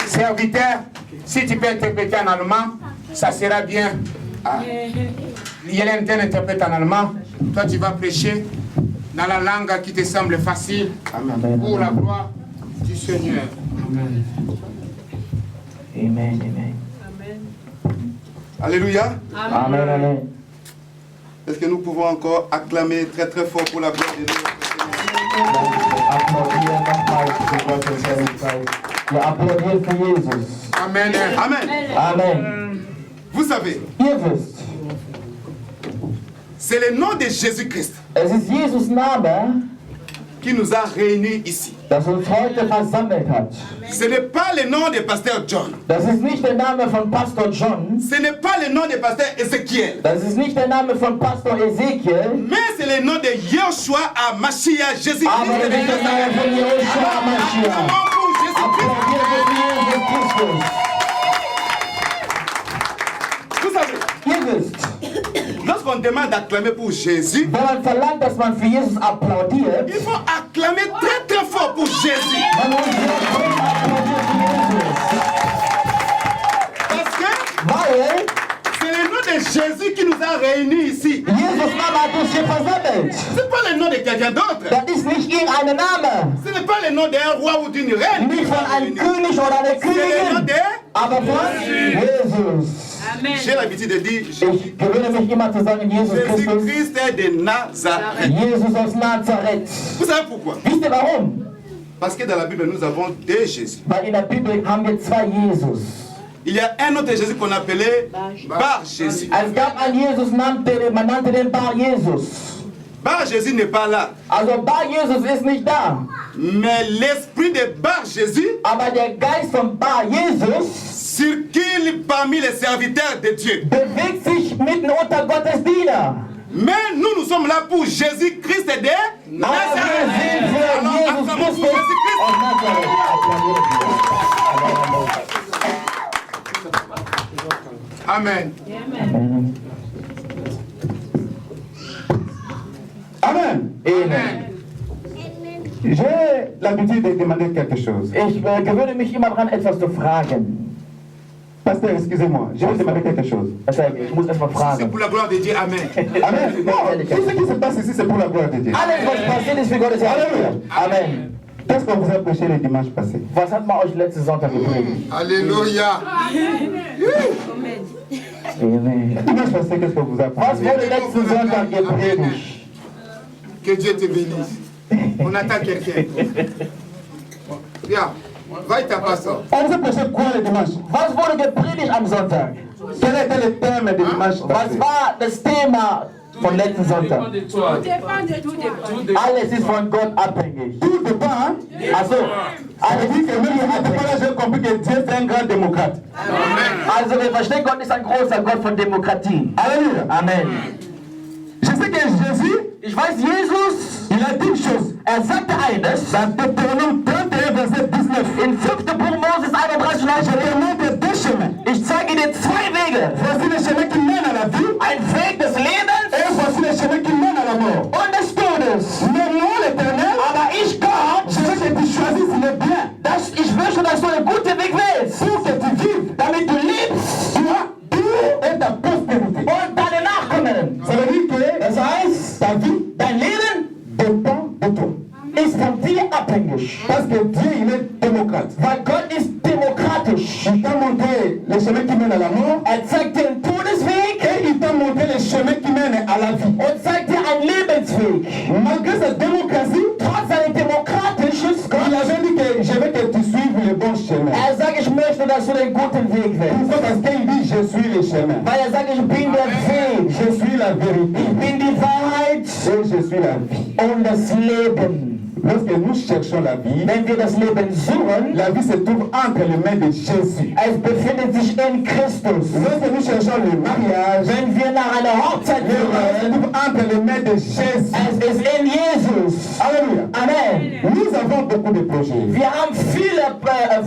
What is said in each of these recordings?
Serviteur, si tu peux interpréter en allemand, ça sera bien. Yélène interprète en allemand. Toi, tu vas prêcher dans la langue qui te semble facile. Amen. Pour la gloire du Seigneur. Amen. Amen. Amen. Alléluia. Amen. Amen. Est-ce que nous pouvons encore acclamer très très fort pour la gloire de Dieu? Amen. Amen. Amen. Vous savez, c'est le nom de Jésus-Christ Es ist Jesus Name, qui nous a réunis ici. das uns heute versammelt hat. Ce n'est pas le nom de pasteur John. Das ist nicht der Name von Pastor John. Ce n'est pas le nom de pasteur Ézéchiel. Das ist nicht der Name von Pastor Ezekiel. Mais c'est le nom de Yeshua HaMashiach, Jésus-Christ. Aber das ist der Name von Yeshua HaMashiach. Applaudiert für Jesus Christus. Vous savez, Ihr wisst, lorsqu'on demande d'acclamer pour Jésus, wenn man verlangt, dass man für Jesus applaudiert, il faut acclamer très très fort pour Jésus. man muss sehr schön applaudieren für Jesus. Parce que Weil c'est le nom de Jésus qui nous a réunis ici. Jesus Name hat uns hier versammelt. Ce n'est pas le nom de quelqu'un d'autre. Das ist nicht irgendein Name. Ce n'est pas le nom d'un roi ou d'une reine. Nicht von einem König oder einer C'est le nom Königin, de... aber von Jesus. J'ai l'habitude de dire Ich gewöhne mich immer zu sagen, Jesus Christus, Jésus-Christ de Nazareth. Jesus aus Nazareth. Vous savez pourquoi? Wisst ihr warum? Parce que dans la Bible, nous avons deux Jésus. Weil in der Bibel haben wir zwei Jesus. Il y a un autre Jésus qu'on appelait Bar Jésus. Es gab einen Jesus, man nannte den Bar Jesus. Bar Jésus n'est pas là. Also Bar Jesus ist nicht da. Mais l'esprit de Bar Jésus Aber der Geist von Bar Jesus circule parmi les serviteurs de Dieu. bewegt sich mitten unter Gottes Diener. Mais nous sommes là pour Jésus-Christ de Aber wir sind Nazareth. für Alors, Jesus acclamons pour Christus Jésus-Christ. aus Nazareth. Amen. Amen. Amen. Amen. J'ai l'habitude de demander quelque chose. Ich gewöhne mich immer daran, etwas zu fragen. Pasteur, excusez-moi, je vais demander quelque chose. Ich muss erstmal C'est fragen. pour la gloire de Dieu. Amen. Amen. Non, tout ce qui se passe ici, c'est pour la gloire de Dieu. Alles, was passiert, ist für Gottes Halleluja. Amen. Qu'est-ce qu'on vous a prêché le dimanche passé? Was hat man euch letzten Sonntag gepredigt? Alléluia. Amen. Le dimanche passé, qu'est-ce qu'on vous a Was parlé? wurde letzten Sonntag gepredigt? Que Dieu te bénisse. On attend quelqu'un. Viens, va ta pasteur. On vous a prêché quoi le dimanche? Was wurde gepredigt am Sonntag? Quel était le thème du dimanche Was passé? war das Thema von letzten Sonntag? Alles ist von Gott abhängig. Tout dépend, hein? Also, Ça veut alles dire ist que von même mir à ce moment-là, abhängig. j'ai compris que Dieu c'est un grand démocrate. Also, wir verstehen, Gott ist ein großer Gott von Demokratie. Alléluia. Amen. Je sais que Jésus, Ich weiß, Jesus, il a dit une chose. sagte eines, Dans Deutéronome 31, verset 19. in 5. Buch Moses 31, Je te montre deux chemins. ich zeige dir zwei Wege. Voici le chemin qui mène à la vie Ein Weg des Lebens et voici le chemin qui mène à la mort. und des Todes. Mais moi, l'Éternel, Aber ich, Gott, je veux que tu choisisses le bien ich möchte, dass du einen guten Weg wählst, pour que tu vives. damit du lebst Toi, tu et ta postérité. und deine Nachkommen. Ça veut dire que Das heißt, ta vie dein Leben dépend de toi. ist von dir abhängig. Parce que Dieu, il est démocrate. Weil Gott ist demokratisch. Il t'a montré le chemin qui mène à la mort Zeigt dir den Todesweg et il t'a montré le chemin qui mène à la vie. und zeigt dir einen Lebensweg. Malgré cette démocratie, Trotz seines demokratisches Gott, il avait dit que je veux que tu suives le bon chemin. sagt, ich möchte, dass du den guten Weg wählst. Pourquoi? Parce qu'il dit je suis le chemin. Weil sagt, ich bin der Weg, Je suis la vérité. ich bin die Wahrheit Et je suis la vie. und das Leben. Lorsque nous cherchons la vie, Wenn wir das Leben suchen, la vie se trouve entre les mains de Jésus. es befindet sich in Christus. Lorsque nous cherchons le mariage, Wenn wir nach einer Hochzeit le mariage se suchen, trouve entre les mains de Jésus. es ist in Jesus. Alléluia. Amen. beaucoup de projets. Wir haben viele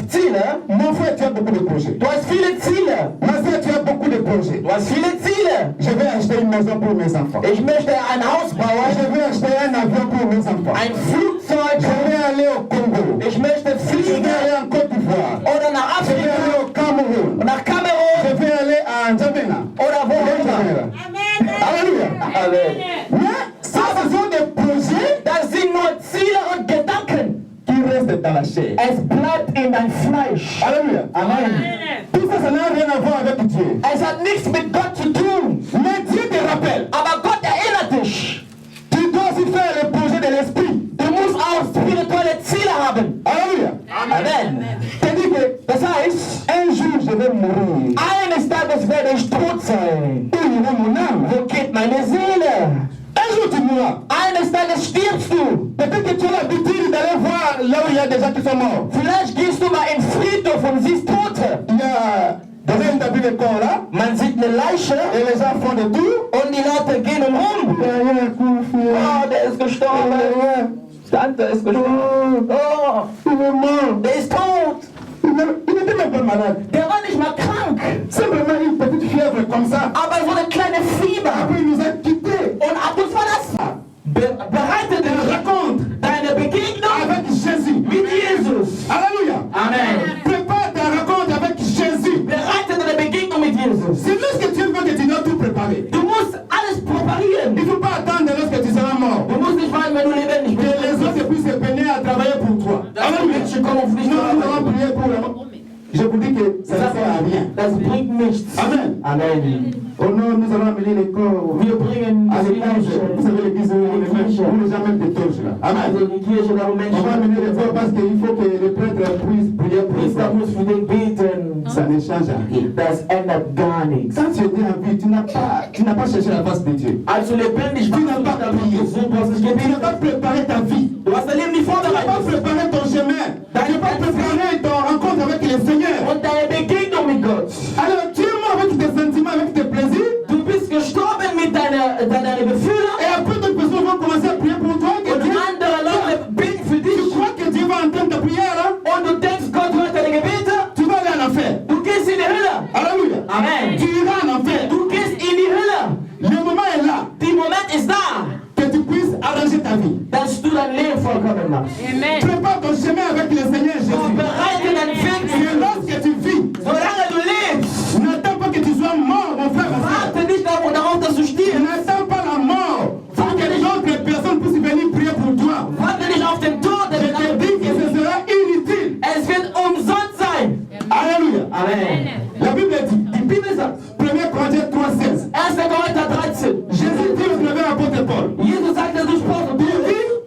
Ziele. Mon frère, tu as beaucoup de projets. Du hast viele Ziele. Ma soeur, tu as beaucoup de projets. Du hast viele Ziele. Je vais acheter une maison pour mes enfants. Ich möchte ein Haus bauen. Je vais acheter un avion pour mes enfants. Ein Flugzeug. Je vais aller au Congo. Ich möchte Je fliegen. vais aller en Côte d'Ivoire. Oder nach Je vais aller Afrika. au Cameroun. Nach Kamerun. Je vais aller à N'Djamena. Oder wo auch immer. Alléluia. Amen. Mais ça, ce sont des projets Das sind nur Ziele und Gedanken. qui restent dans la chair. Es bleibt in dein Fleisch. Alléluia. Amen. Tout ça, ça n'a rien à voir avec Dieu. Es hat nichts mit Gott zu tun. Mais Dieu te rappelle. Aber Gott erinnert dich. Tu dois aussi faire le projet de l'esprit. Du musst auch spirituelle Ziele haben. Alléluia. Amen. C'est-à-dire que Das heißt, un jour je vais mourir. eines Tages werde ich tot sein. Où ira mon âme? Wo geht meine Seele? Un jour tu mourras. Eines Tages stirbst du. Peut-être que tu as l'habitude d'aller voir là où il y a des gens qui sont morts. Vielleicht gehst du mal in Friedhof und siehst Tote. Il y a des gens qui ont vu le corps là. Man sieht eine Leiche Et les gens font des tours. und die Leute gehen rum. Oh, der ist gestorben. Tante ist gestorben. Oh, Il est mort. der ist tot. Il n'était même pas malade. Der war nicht mal krank. Simplement une petite fièvre comme ça. Aber so eine kleine Fieber. Après il nous a quittés. Und ab und verlassen. Bereite Il dich raconte deine Begegnung avec Jésus. mit Jesus. Alléluia. Amen. Prépare ta rencontre avec Jésus. Bereite deine Begegnung mit Jesus. C'est lorsque Dieu veut que tu dois tout préparer. Du musst alles präparieren. Il ne faut pas attendre lorsque tu seras mort. Du musst nicht warten, wenn du lebendig Que bist. les autres puissent se peiner à travailler pour toi. Alléluia. Menschen kommen auf dich Nous allons zu. prier pour la mort. Je vous dis que ça ne sert à rien. Das bringt nichts. Amen. Amen. Oh non, nous allons amener les corps Wir bringen à die l'église. Vous Leiche. savez l'église où on les amène des torches là. Amen. Also die Kirche, darum On va Menschen. amener les corps parce qu'il faut que les prêtres puissent prier pour les Priester corps. muss für den beten. Ça ne change rien. Das ändert gar nichts. Quand tu étais en vie, tu n'as pas cherché la face de Dieu. Als du lebendig Tu warst, n'as pas prié. du hast nicht Tu n'as gebetet. pas préparé ta vie. Du hast dein Leben nicht Tu n'as pas vorbereitet. préparé ton chemin. Tu n'as pas préparé ton rencontre avec le Seigneur. Und deine Begegnung mit Gott. Alors tu es mort avec tes sentiments, avec tes plaisirs. Du bist gestorben mit deiner Gefühle. Et après d'autres personnes vont commencer à prier pour toi. Que Und Dieu, andere Leute beten für tu dich. crois que Dieu va entendre ta prière. Hein? Und du denkst, Gott hört deine Gebete. Tu vas aller en enfer. Du gehst in die Hölle. Alléluia. Amen. Tu iras en enfer. Du gehst in die Hölle. Le moment est là Die Moment ist da, que tu puisses arranger ta vie. dass du dein Leben vollkommen machst. Prépare ton chemin avec le Seigneur Du Jésus. bereite deinen Weg Et für lorsque tu vis, solange du lebst. n'attends pas que tu sois mort, mon frère. ma soeur. Warte nicht darauf, dass du stirbst. N'attends pas la mort pour que d'autres personnes puissent venir prier pour toi. Warte nicht auf den Tod. Je te dis que ce sera inutile. Es wird umsonst sein. Alléluia. Amen. La Bible dit, Die Bibel sagt, 1 Corinthiens 3,16. 1. Korinther 13. Jésus dit au travers l'apôtre Paul, Jesus sagte durch Paulus,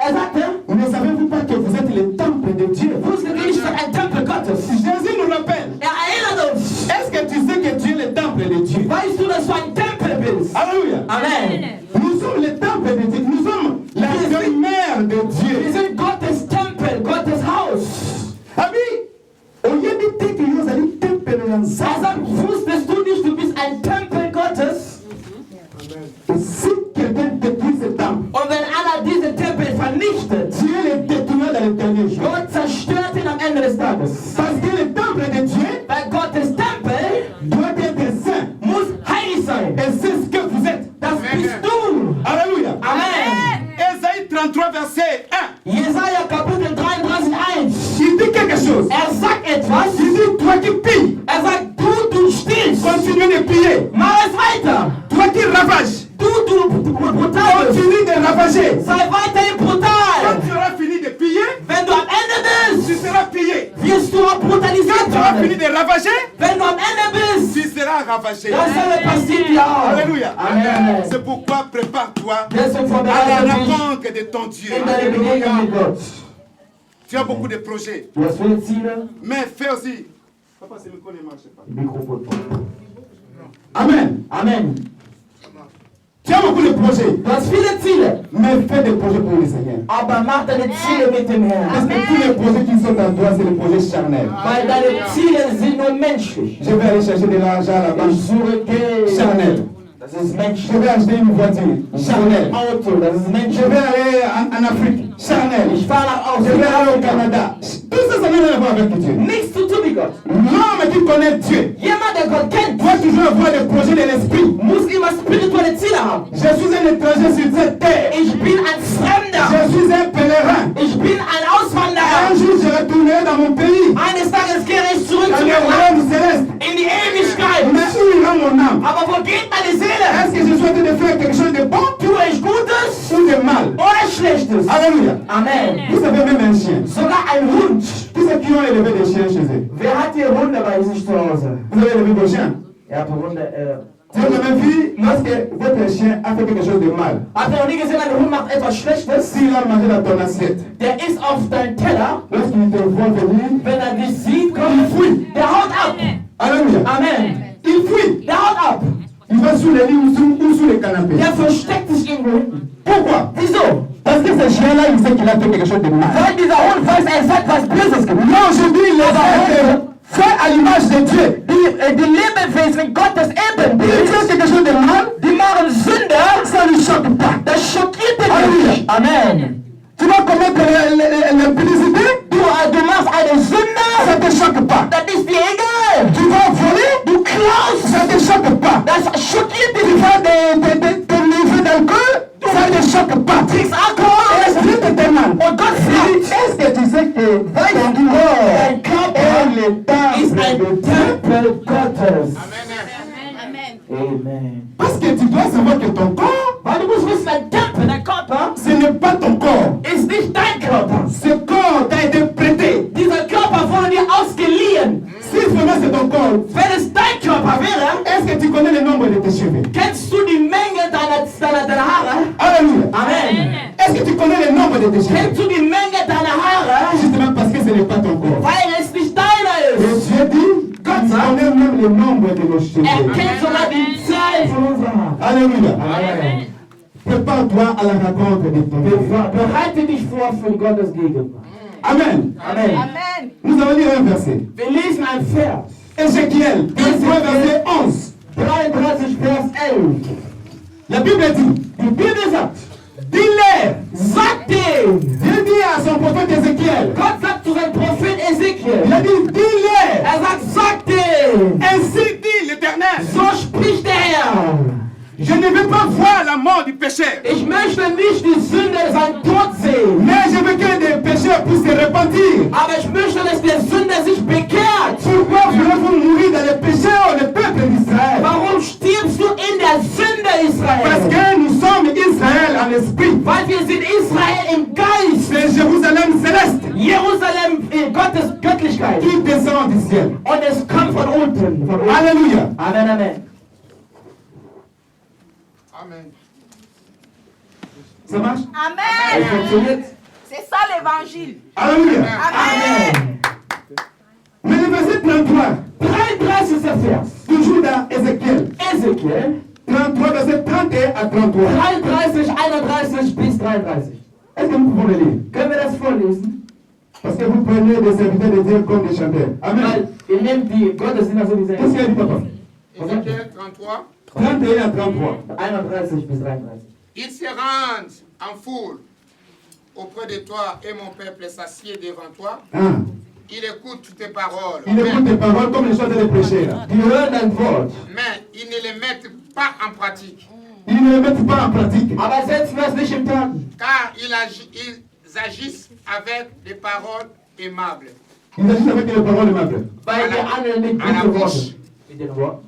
sagte, ne savez-vous pas que vous êtes le temple de Dieu? wusstet ihr nicht, ein Tempel Gottes? Jésus nous rappelle. Erinnert uns. Est-ce que tu sais que tu es le temple de Dieu? Weißt du, dass du ein Tempel bist? Alléluia. Amen. Nous sommes le temple de Dieu. Nous sommes la demeure de Wir Dieu. sind Gottes Tempel, Gottes Haus. Ami, oyebi que nous allons temple Er sagt, wusstest du nicht, du bist ein Tempel Gottes? Et si quelqu'un détruit ce temple, Und wenn einer diesen Tempel vernichtet, Dieu le détruira dans le dernier jour. Gott zerstört ihn am Ende des Tages. Parce que le temple de Dieu Weil Gottes Tempel doit être saint. muss heilig sein. Et c'est ce que vous êtes. Das bist du. Alléluia. Amen. Ésaïe 33, verset 1. Jesaja Kapitel 33, 1. Il dit quelque chose. Sagt etwas. Il dit, toi qui pilles, Sagt, du stillst. continue de piller. Mach es weiter. Toi qui ravages, Du brutal bist. continue de ravager. Sei weiterhin Quand brutal. tu auras fini de piller, Wenn du am Ende tu bist, seras pillé. wirst du auch brutalisiert Quand tu auras fini werden. de ravager, Wenn du am Ende bist, tu seras ravagé. dasselbe passiert dir auch. Alléluia. Amen. C'est pourquoi prépare-toi Deswegen à vorbereite la dich rencontre de ton Dieu. in deine Begegnung mit Gott. Tu as beaucoup de projets, Du hast viele Ziele. mais fais aussi. Papa, c'est le micro ne marche pas. Mikrofon. Amen. Amen. Tu as beaucoup de projets, Du hast viele Ziele, mais fais des projets pour le Seigneur. aber mach deine Ziele mit dem Parce Herrn. que tous les projets qui sont en toi, c'est les projets charnels. Weil deine Ziele sind nur menschlich. Je vais aller chercher de l'argent là-bas. Ich suche Geld. Charnel. Das ist Menschen. Je vais acheter une voiture. Chanel. Auto, das ist Je Menschen. vais aller en Afrique. Chanel. Ich fahre nach Je vais aller au Australien. Canada. Tout ça, ça n'a rien à voir avec Dieu. Nichts zu tun mit Gott. L'homme qui connaît Dieu Jemand, der Gott kennt, doit toujours avoir des projets de l'esprit. muss immer spirituelle Ziele haben. Je suis un étranger sur cette terre. Ich bin ein Fremder. Je suis un pèlerin. Ich bin ein Un Auswanderer. jour, je retournerai dans mon pays, Eines Tages kehre ich zurück dans zu le meinem Land, royaume céleste. in die Ewigkeit. Mais où ira mon âme? Aber wo geht meine Seele? Est-ce que je suis en train de faire quelque chose de bon Tue ich Gutes ou de mal? oder Schlechtes? Alléluia. Amen. Vous avez même un chien. Sogar ein Hund. Tous ceux qui ont élevé des chiens chez eux. Wer hat hier Hunde bei sich zu Hause? Vous avez élevé vos chiens. Ihr habt Hunde. Vous avez même vu lorsque votre chien a fait quelque chose de mal. Habt ihr noch nie gesehen, ein Hund macht etwas Schlechtes? S'il a mangé dans ton assiette, Der ist auf deinem Teller. lorsqu'il te voit venir, Wenn er dich sieht, il kommt fuit. der haut ab. Alléluia. Amen. Il fuit. Der haut ab. Il va sous les lits ou sous les canapés. Der versteckt sich irgendwo hinten. Pourquoi? Wieso? Parce que ce chien-là, il sait qu'il a fait quelque chose de mal. Weil dieser Hund weiß, er hat was Böses gemacht. Non, je dis les êtres faits à l'image de Dieu. Die Lebewesen Gottes Il Ebenbild, fait quelque chose de mal, die machen Sünde, ça ne choque pas. das schockiert den Halleluja. nicht. Amen. Tu vas commettre l'impudicité, Du machst eine Sünde, ça ne te choque pas. das ist dir egal. Tu vas voler, Du klaust, ça ne te choque pas. das schockiert dich Tu nicht. vas te livrer d'alcool, ça ne te choque pas. Trinkst Alkohol Et Dieu te demande, und Gott fragt, est-ce que tu sais que ton dein corps Körper est le ist temple ein de Dieu? Tempel Gottes. Amen. Amen. Parce que tu dois savoir que ton corps, Weil du musst wissen, dein Tempel, dein Körper, ce n'est pas ton corps. ist nicht dein Körper. Ce corps t'a été prêté. Dieser Körper wurde dir ausgeliehen. Si vraiment c'est ton corps, Wenn es dein Körper wäre, est-ce que tu connais le nombre de tes cheveux? kennst du die Menge deiner Haare? Alléluia. Amen. Est-ce que tu connais le nombre de tes cheveux? Kennst du die Menge deiner Haare? Justement parce que ce n'est pas ton corps. Weil es nicht deiner Et ist. Dieu dit, Gott connaît même le nombre de nos Er cheveux. kennt sogar die Zahl von unserer Haare. Alléluia. Amen. Prépare-toi à la rencontre de ton Dieu. Bereite dich vor für Gottes Gegenwart. Amen. Amen. Amen. Nous allons lire un verset. Wir lesen ein Vers. Ézéchiel, 33, verset 11. 33 Vers 11. La Bible dit, Die Bibel sagt, dis-leur, sagt dem. Dieu dit à son prophète Ézéchiel, Gott sagt zu seinem Prophet il Ezekiel. a dit, dis-leur, Sagt dem. Ainsi dit l'Éternel, So spricht der Herr. je ne veux pas voir la mort du pécheur, Ich möchte nicht die Sünde sein Tod sehen. mais je veux que des pécheurs puissent se repentir. Aber ich möchte, dass der Sünder sich bekehrt. Pourquoi voulez-vous mourir dans les péchés, le peuple d'Israël? Warum stirbst du in der Sünde, Parce Israel? que nous sommes Israël en esprit. Weil wir sind Israel im Geist. C'est Jérusalem céleste Jerusalem, Gottes Göttlichkeit. qui descend du ciel. Und es kommt von unten. Von unten. Alléluia. Amen, Amen. Amen. Ça marche? Amen. Funktioniert? C'est ça l'évangile. Alléluia. Amen. Mais le verset 33, 33 ist der Vers. toujours dans Ézéchiel. Ezekiel 33, verset 31 à 33. 33, 31 bis 33. Est-ce que nous pouvons le lire? Können wir das vorlesen? Parce que vous prenez des serviteurs de Dieu comme des chanteurs. Amen. Weil ihr nehmt die Gottesdienste so wie sie Qu'est-ce qu'il a dit, papa? Ézéchiel 33. 31 à 33. 31 bis 33. Ils se rendent en foule auprès de toi et mon peuple s'assied devant toi. Hein? Il écoute tes paroles, Il écoute tes paroles comme les chanteurs de prêcher. Là. Die hören dein Wort, mais ils ne les mettent pas en pratique, Ils ne le mettent pas en pratique. aber setzen wir es nicht im Taten. car ils agissent avec des paroles aimables. Ils agissent avec les paroles aimables. Weil wir handeln mit À la guten bouche, Worten. Mit den Worten.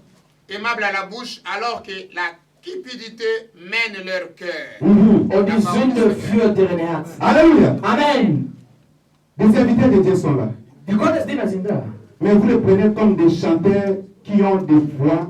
aimables à la bouche, alors que la cupidité mène leur cœur. Und die Sünde führt deren Herzen. Alléluia. Amen. Les serviteurs de Dieu sont là. Die Gottesdiener sind da. Mais vous les prenez comme des chanteurs qui ont des voix,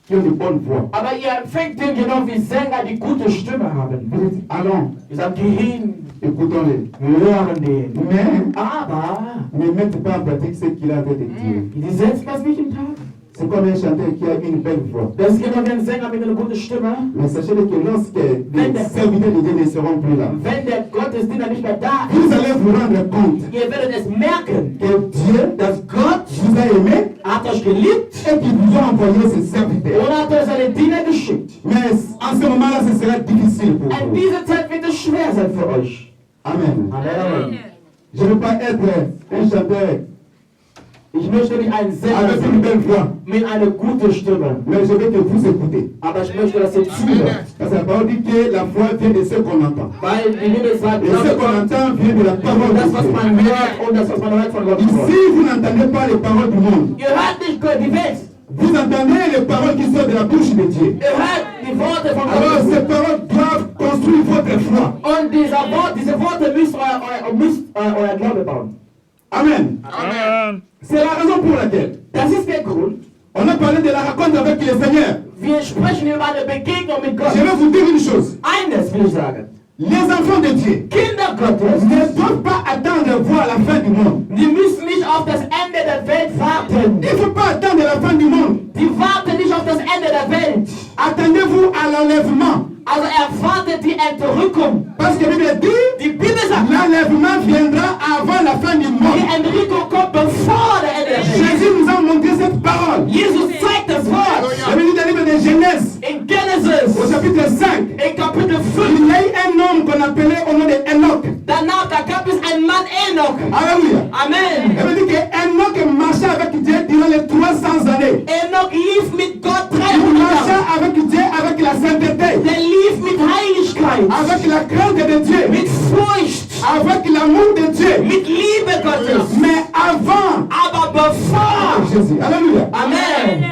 qui ont de bonnes voix. Aber ihr empfängt den genau wie Sänger, die gute Stimme haben. Vous dites, allons, Ihr sagt, geh hin, écoutons-les. wir hören den. Mais Aber ne mettez pas en pratique ce qu'il a fait de dire. die setzen das nicht im Tag. C'est comme un chanteur qui a une belle voix. Das ist genau wie ein Sänger mit einer guten Stimme. Mais sachez que lorsque les serviteurs de Dieu ne seront plus là, Wenn der Gottesdiener nicht mehr da vous ist, allez vous rendre compte ihr werdet es merken, que Dieu dass Gott vous a aimé hat euch geliebt et qui vous a envoyé ses serviteurs. und hat euch seine Diener geschickt. Mais en ce moment-là, ce sera difficile pour In vous. dieser Zeit wird es schwer sein für euch. Amen. Amen. Je ne veux pas être un chanteur Ich möchte nicht ein Sänger avec une sein belle voix, mit einer guten Stimme, mais je veux que vous écoutez. aber ich möchte, dass ihr zuhört. Parce que la parole dit que la foi vient de ce qu'on entend. Weil die Bibel sagt, Et ce qu'on entend vient de la parole das, de was Dieu. man hört und das, was man hört von Gott. Ici, vous n'entendez pas les paroles du monde. Ihr hört nicht die Welt, Vous entendez les paroles qui sortent de la bouche de Dieu. ihr hört die Worte von Alors, Gott. ces paroles doivent construire votre foi. Und diese Worte müsst euer Glaube bauen. Amen. Amen. C'est la raison pour laquelle Das ist der Grund. on a parlé de la rencontre avec le Seigneur. Wir sprechen über eine Begegnung mit Gott. Je vais vous dire une chose. Eines will ich sagen. Les enfants de Dieu Kinder Gottes, ne doivent pas attendre de voir la fin du monde. die müssen nicht auf das Ende der Welt warten. Il ne faut pas attendre la fin du monde. Die warten nicht auf das Ende der Welt. Attendez-vous à l'enlèvement. Also erwartet die Entrückung. Parce que la Bible dit, Die Bibel sagt, l'enlèvement viendra avant la fin du die monde. Entrückung kommt bevor der Ende der Welt. Jésus nous a montré cette parole. Jesus zeigt das Wort. La Bible dit dans le livre de Genèse, In au Genesis, chapitre 5, in Kapitel 5, il y a eu un homme qu'on appelait au nom de Enoch. danach, da gab es einen Mann Enoch. Alléluia. Amen. Elle veut dire qu'Enoch marchait avec Dieu durant les 300 années. Enoch lief mit Gott Il 300 marchait Jahre. avec Dieu, avec la sainteté, Der lief mit Heiligkeit, avec la crainte de Dieu, mit Furcht, avec l'amour de Dieu. mit Liebe Gottes. Mais avant Aber bevor, Jésus, alléluia, Amen,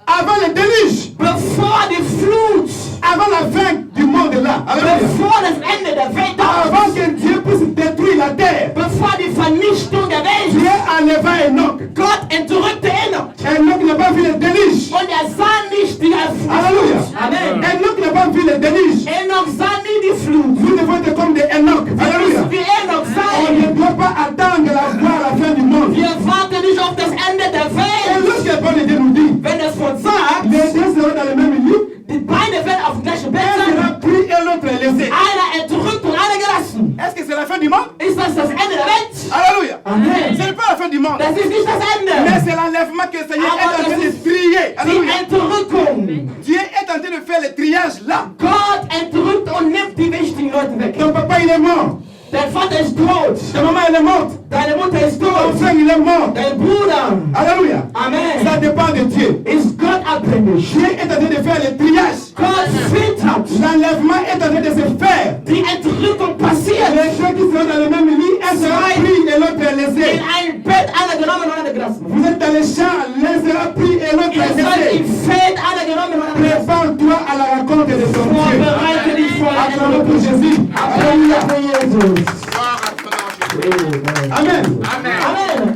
avant le déluge, bevor die Flut, avant la fin du monde là, alléluia, bevor das Ende der Welt da ist, avant que Dieu puisse détruire la terre, bevor die Vernichtung der Welt, Dieu enleva Enoch. Gott entrückte Enoch. Enoch n'a pas vu le déluge. Und sah nicht die Alléluia. Flut. Amen. Enoch n'a pas vu le déluge. Enoch sah nie die Flut. Nous devons être comme des Enoch. Alléluia. Wie Enoch On sein. ne doit pas attendre la voir à la fin du monde. Wir warten nicht auf das Ende der Et Welt. lorsque la parole de Dieu nous dit, Wenn es von sagt, les deux seront dans le même lit, die Beine werden auf dem gleichen Bett un sein. sera pris et l'autre laissé. Einer entrückt und einer gelassen. Est-ce que c'est la fin du monde? Ist das das Ende der Welt? Alléluia. Amen. Ce n'est pas la fin du monde. Das ist nicht das Mais Ende. c'est l'enlèvement que le Seigneur Aber est en das train de ist trier. Die Alléluia. Entrückung. Dieu est en train de faire le triage là. Gott entrückt und nimmt die wichtigen Leute weg. Ton papa il est mort. Dein Vater ist tot. Ta maman elle est morte. Deine Mutter ist Ton tot. frère il est mort. Dein Bruder. Alléluia. Amen. Ça dépend de Dieu. Ist Gott abhängig. Dieu est en train de faire le triage. Gott filtert. L'enlèvement est en train de se faire. Die Entrückung passiert. Les gens qui seront dans le même lit, un sera pris et l'autre laissé. In ein Bett einer genommen und einer gelassen. Vous êtes dans les champs, l'un sera pris et l'autre Ihr seid im laissé. Feld einer genommen und einer gelassen. Prépare-toi à la rencontre de ton Dieu. Vorbereite dich vor der Acclamons pour Entrückung. Jésus. Applaudis für Jesus. Gloire à ton nom, Jésus. Amen. Amen. Amen.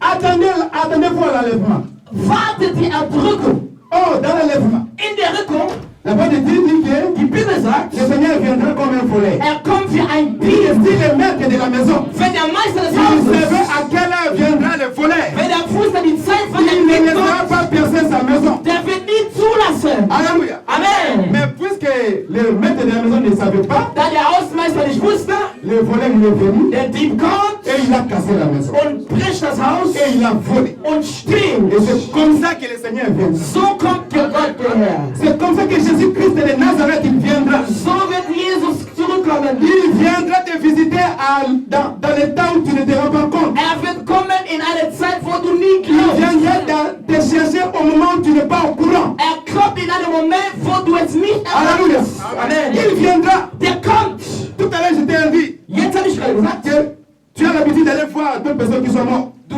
Attendez-vous à l'enlèvement. Wartet die Entrückung. Oh, dans l'enlèvement, In der Rückung, la parole de Dieu dit que die Bibel sagt, le Seigneur viendra comme un volet. kommt wie ein Il Bier. est dit le maître de la maison. Wenn der Meister des Il savait Hauses, à quelle heure viendra le volet. wenn der Fußball die Zeit von Il ne der laissera pas percer sa maison. der wird nie zulassen. Alléluia. Amen. Mais puisque le maître de la maison ne savait pas, Da der Hausmeister nicht wusste, le volet il est venu der Dieb kommt et il a cassé la maison. und bricht das Haus Et il a volé. und stiehlt. Et c'est comme ça que le Seigneur vient. So kommt der Gott der Herr. C'est comme ça que Jésus-Christ de Nazareth il viendra. So wird Jesus zurückkommen. Il viendra te visiter dans le temps où tu ne te rends pas compte. Wird kommen in eine Zeit, wo du nie Il glaubst. viendra te chercher au moment où tu n'es pas au courant. Kommt in einem Moment, wo du es nicht Alléluia. erwartest. Amen. Il viendra. Der kommt. Tout à l'heure, je t'ai dit Jetzt habe ich gerade gesagt, que tu as l'habitude d'aller voir d'autres personnes qui sont mortes. du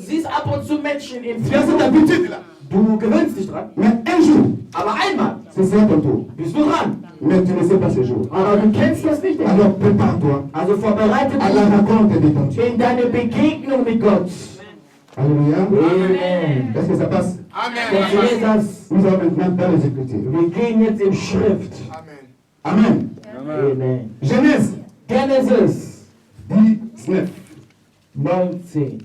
siehst ab und zu Menschen im Tu as cette Film. habitude-là. Du gewöhnst dich dran. Mais un jour, Aber einmal ce sera ton tour. bist du dran. Mais tu ne sais pas ce jour. Aber du kennst das nicht. Alors prépare-toi Also vorbereite à la dich rencontre de ton Dieu. in deine Begegnung mit Gott. Alléluia. Amen. Est-ce que ça passe? Amen. Funktioniert das? Nous allons maintenant dans les Écritures. Wir gehen jetzt in Schrift. Amen. Amen. Amen. Genèse Genesis 19. 19.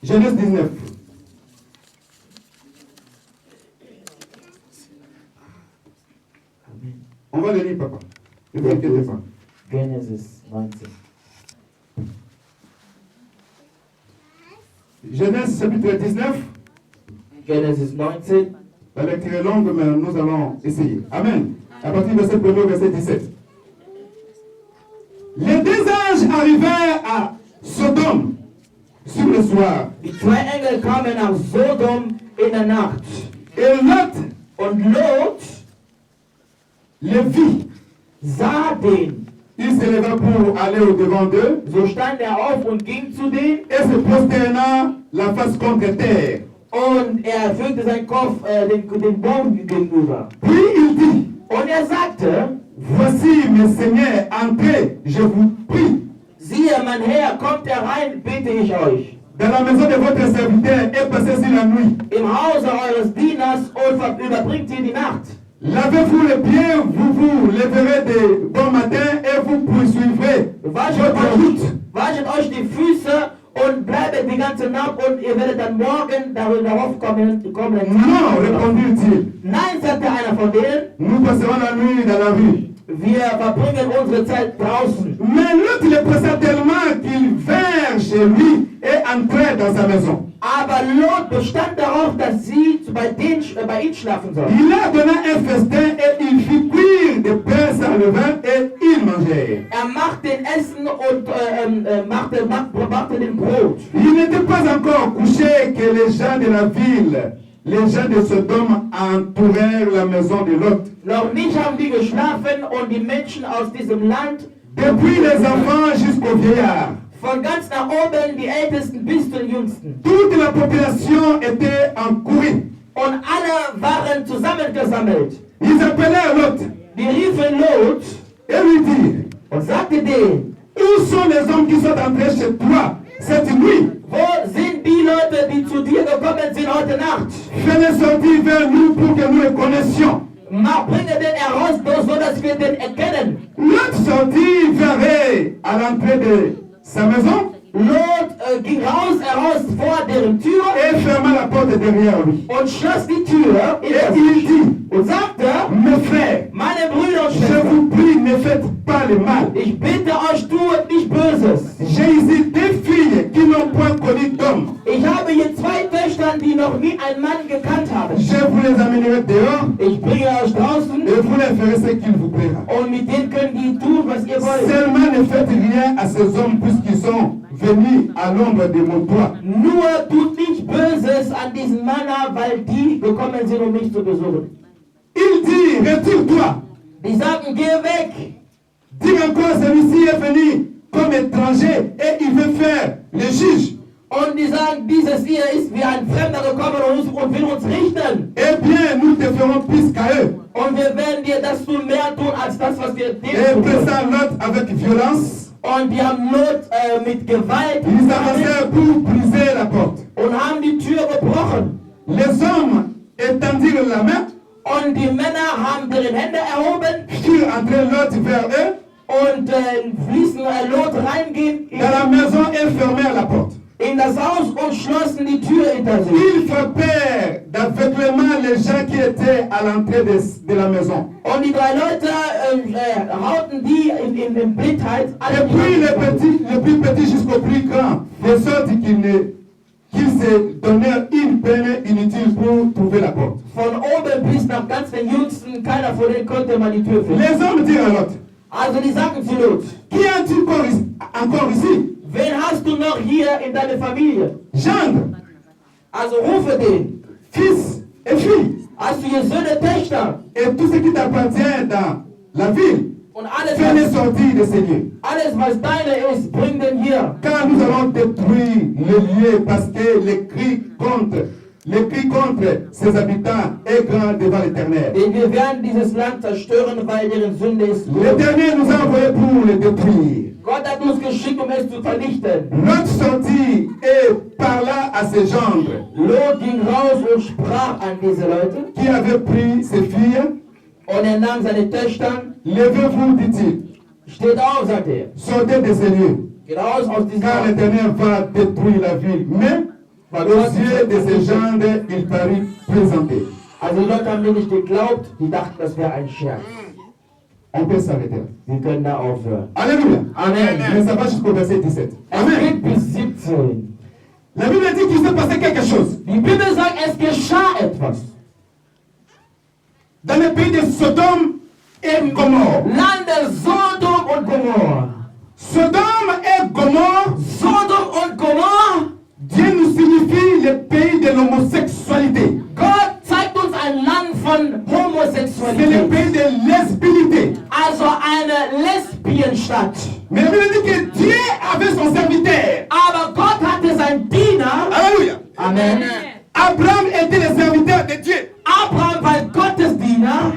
Genèse 19. On va le lire, papa. Ne vous inquiétez pas. Genesis 19. Genèse chapitre 19. Genesis 19. La lecture est longue, mais nous allons essayer. Amen. À partir du verset 1er au verset 17. Les deux anges arrivèrent à Sodome sur le soir. Die zwei Engel kamen nach Sodom in der Nacht. Et Lot Und Lot les vit. sah den. Il se leva pour aller au-devant d'eux So stand er auf und ging zu denen. et se prosterna la face contre terre. Und er fügte seinen Kopf den Baum gegenüber. Puis il dit, Und er sagte, voici mes seigneurs, entrez, je vous prie, siehe, mein Herr, kommt herein, bitte ich euch. dans la maison de votre serviteur et passez-y la nuit. Im Hause eures Dieners und überbringt ihr die Nacht. Lavez-vous les pieds, vous vous lèverez de bon matin et vous poursuivrez votre route. Waschet euch die Füße und bleibt die ganze Nacht und ihr werdet dann morgen darauf kommen. Non, répondirent-ils, Nein, sagte einer von denen, nous passerons la nuit dans la rue. wir verbringen unsere Zeit draußen. Mais l'autre les pressa tellement qu'ils vinrent chez lui et entrèrent dans sa maison. Aber Lot bestand darauf, dass sie bei ihm schlafen sollen. Il leur donna un festin et il fit cuire des pains sans levain et ils mangèrent. Er macht den Essen und machte den Brot. Il n'était pas encore couché que les gens de la ville, les gens de Sodome entourèrent la maison de Lot. Noch nicht haben die geschlafen und die Menschen aus diesem Land, Depuis les enfants jusqu'aux vieillards, von ganz nach oben, die Ältesten bis zu den Jüngsten. toute la population était en courrie. Und alle waren zusammengesammelt. Ils appelèrent Lot Die riefen Lot et lui dirent, und sagte denen, où sont les hommes qui sont entrés chez toi cette nuit? wo sind die Leute, die zu dir gekommen sind heute Nacht? Fais-les sortir vers nous pour que nous les connaissions. Bringe den heraus, so dass wir den erkennen. Lot sortit vers à l'entrée de sa maison Lot ging heraus vor deren Tür et ferma la porte derrière lui. und schloss die Tür Et il dit, und sagte, mes frères, meine Brüder und je Schwestern, vous prie, ne faites pas le mal. ich bitte euch, tut nicht Böses. J'ai ici deux filles qui n'ont point connu d'homme. Ich habe hier zwei Töchter, die noch nie einen Mann gekannt haben. Je vous les amènerai dehors Ich bringe euch draußen et vous les ferez ce qu'il vous plaira. und mit denen könnt ihr tun, was ihr wollt. Seulement ne faites rien à ces hommes puisqu'ils sont venus à l'ombre de mon toit. Nur tut nicht Böses an diesen Männern, weil die gekommen sind, um mich zu besuchen. Il dit, retire-toi. Die sagen, geh weg. Dis encore, celui-ci est venu comme étranger et il veut faire le juge. Und die sagen, dieses hier ist wie ein Fremder gekommen und will uns richten. Eh bien, nous te ferons plus qu'à eux. Und wir werden dir das tun, mehr tun, als das, was wir Et dir tun. pressant Lot avec violence, Und die haben Not mit Gewalt ils avancèrent pour briser la porte. und haben die Tür gebrochen. Les hommes étendirent la main, Und die Männer haben ihre Hände erhoben firent entrer Lot vers eux und ließen Lot reingehen dans la maison et fermèrent la porte. in das Haus und schlossen die Tür hinter sich. Ils frappèrent d'aveuglement les gens qui étaient à l'entrée de la maison. Und die drei Leute hauten die in Blindheit. Alle Depuis le plus petit jusqu'au plus grand, de sorte qu'ils se donnèrent une peine inutile pour trouver la porte. von oben bis nach ganz den Jüngsten, keiner von denen konnte man die Tür finden. Les hommes dirent à Lot, Also die sagten zu Lot, qui as-tu encore ici? wen hast du noch hier in deiner Familie? Gendre, Also rufe den. fils et filles, Hast du hier Söhne, Töchter? et tout ce qui t'appartient dans la ville, Und alles, fais-les sortir de ces lieux. was deine ist, bring den hier. Car nous allons détruire les lieux parce que le cri contre ses habitants est grand devant l'Éternel. Denn wir werden dieses Land zerstören, weil deren Sünde ist groß. L'Éternel nous a envoyés pour le détruire. Gott hat uns geschickt, um es zu vernichten. Lot sortit et parla à ses gendres Lot ging raus und sprach an diese Leute. qui avaient pris ses filles. Und nahm seine Töchter. Levez-vous, dit-il, Steht auf, sagt er. sortez de ces lieux, Geht raus aus diesem car Ort. l'Éternel va détruire la ville. Mais aux yeux de ses gendres, il parut plaisanter. Also die Leute haben mir nicht geglaubt, die dachten, das wäre ein Scherz. On peut s'arrêter. Wir können da aufhören. Alléluia. Amen. Mais ça va jusqu'au verset 17. Es Amen. geht bis 17. La Bible dit qu'il s'est passé quelque chose. Die Bibel sagt, es geschah etwas. Dans le pays de Sodome et Gomorrhe. Lande Sodom und Gomorra. Sodome et Gomorre, Sodom und Gomorra, Dieu nous signifie le pays de l'homosexualité. Gott zeigt uns ein Land von C'est le Homosexualität. pays de lesbilité. Also eine Lesbienstadt. Mais la Bible dit que Dieu avait son serviteur. Aber Gott hatte seinen Diener. Alléluia. Amen. Abraham était le serviteur de Dieu. Abraham war Gottes Diener.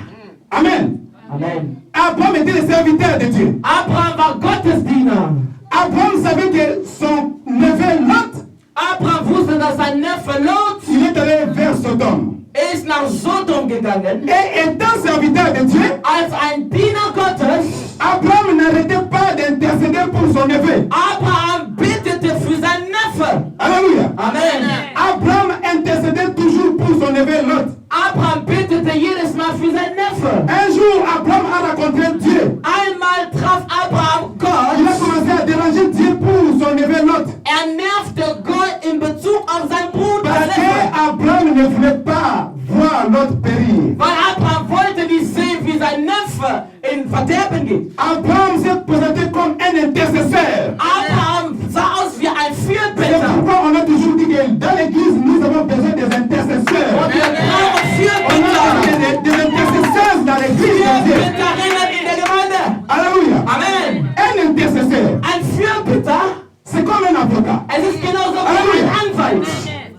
Amen. Amen. Abraham était le serviteur de Dieu. Abraham war Gottes Diener. Abraham savait que son neveu Lot, Abraham wusste, dass sein Neffe Lot il est allé vers Sodome. ist nach Sodom gegangen. Et étant serviteur de Dieu, Als ein Diener Gottes, Abraham n'arrêtait pas d'intercéder pour son neveu. Abraham betete für seinen Neffe. Alléluia. Amen. Abraham intercédait toujours pour son neveu Lot. Abraham betete jedes Mal für seinen Neffe. Un jour, Abraham a rencontré Dieu. Einmal traf Abraham Il a Gott. commencé à déranger Dieu pour son neveu Lot. Nervte Gott in Bezug auf seinen Bruder. Parce que Abraham ne voulait pas voir Lot périr. Weil Abraham wollte nicht sehen, wie sein Neffe in Verderben geht. Abraham s'est présenté comme un intercesseur. Abraham sah aus wie ein C'est Fürbitter. pourquoi on a toujours dit que dans l'église, nous avons besoin des intercesseurs. Und wir brauchen On a Fürbitter. des intercesseurs dans l'église de Dieu. Fürbitterinnen in der Gemeinde. Alléluia. Amen. Un intercesseur, Ein Fürbitter, c'est comme un avocat. es ist genauso wie ein Anwalt.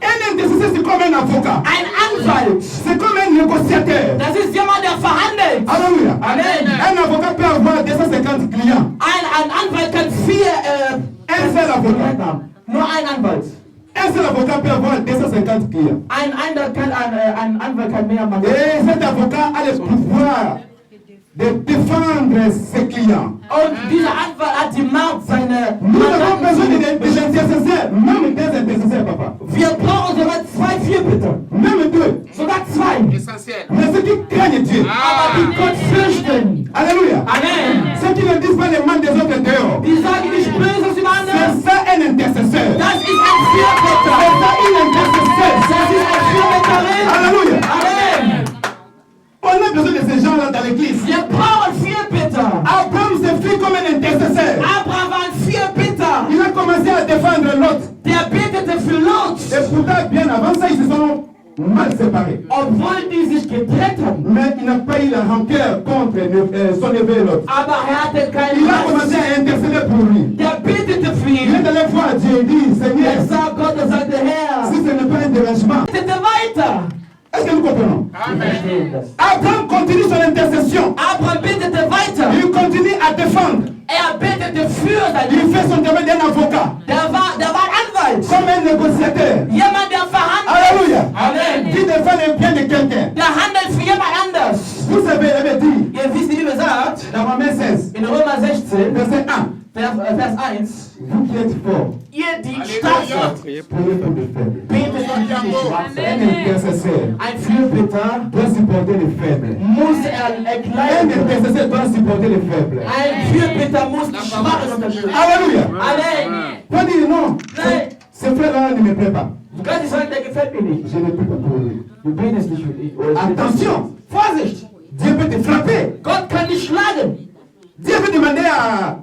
Un intercesseur, c'est comme un avocat. Ein Anwalt, C'est comme un négociateur. das ist jemand, der verhandelt. Alléluia. Amen. Un avocat peut avoir 250 clients. Ein Anwalt kann Un seul avocat. nur ein Anwalt. Un seul avocat peut avoir 250 clients. Ein Anwalt kann mehr machen. Et cet avocat a le pouvoir de défendre ses clients. Und dieser Anwalt hat die Macht, seine Nous avons besoin Mandanten des intercesseurs, même des intercesseurs, papa. Wir brauchen sogar 2 Fürbitter. Même deux. Sogar 2. Essentiel. Mais ceux qui craignent Dieu. Aber die Gott fürchten. Alléluia. Amen. Ceux qui ne disent pas les mal des autres dehors. Die sagen nicht Böses über andere. C'est ça un intercesseur. Das ist ein Fürbitter. C'est ça un intercesseur. Das ist ein Fürbitterin. Alléluia. Amen. On a besoin de ces gens-là dans l'église. Wir brauchen Fürbitter. Abraham s'est fait comme un intercesseur. Abraham war ein Fürbitter. Il a commencé à défendre l'autre. Der betete für Lot. Et pourtant, bien avant ça, ils se sont mal séparés. Obwohl die sich getrennt haben. Mais il n'a pas eu la rancœur contre son neveu Lot. Aber hatte keinen Il a Hass. commencé à intercéder pour lui. Der betete für Il est ihn. allé voir Dieu et dit, Seigneur, Er sah Gott und sagte, Herr, si ce n'est pas un dérangement, betete weiter. est-ce que nous comprenons? Verstehen das. Abraham continue son intercession. Abraham betete weiter. Il continue à défendre. Er betete für sein Il fait son travail d'un avocat, Der war ein Anwalt. comme un négociateur. Jemand, der verhandelt. Alléluia. Amen. Qui défend les biens de quelqu'un. Der handelt für jemand anders. Vous savez, il avait dit Ihr wisst, wie die Bibel sagt, dans Romains 16, in Römer 16, verset 1, Vers 1, vous qui êtes forts, ihr die stark seid, priez pour les faibles. betet für die Schwachen. Un intercesseur Ein Fürbitter doit supporter les faibles. muss Un erklären. intercesseur doit supporter les faibles. Ein Fürbitter muss die Schwachen unterstützen. Alléluia. Amen. Pas dire non. Nein. Ce frère-là ne me plaît pas. Du kannst nicht sagen, der gefällt mir nicht. Je ne peux pas pour lui. Du betest nicht für ihn. Oder Attention. Vorsicht! Dieu peut te frapper. Gott kann dich schlagen. Dieu peut demander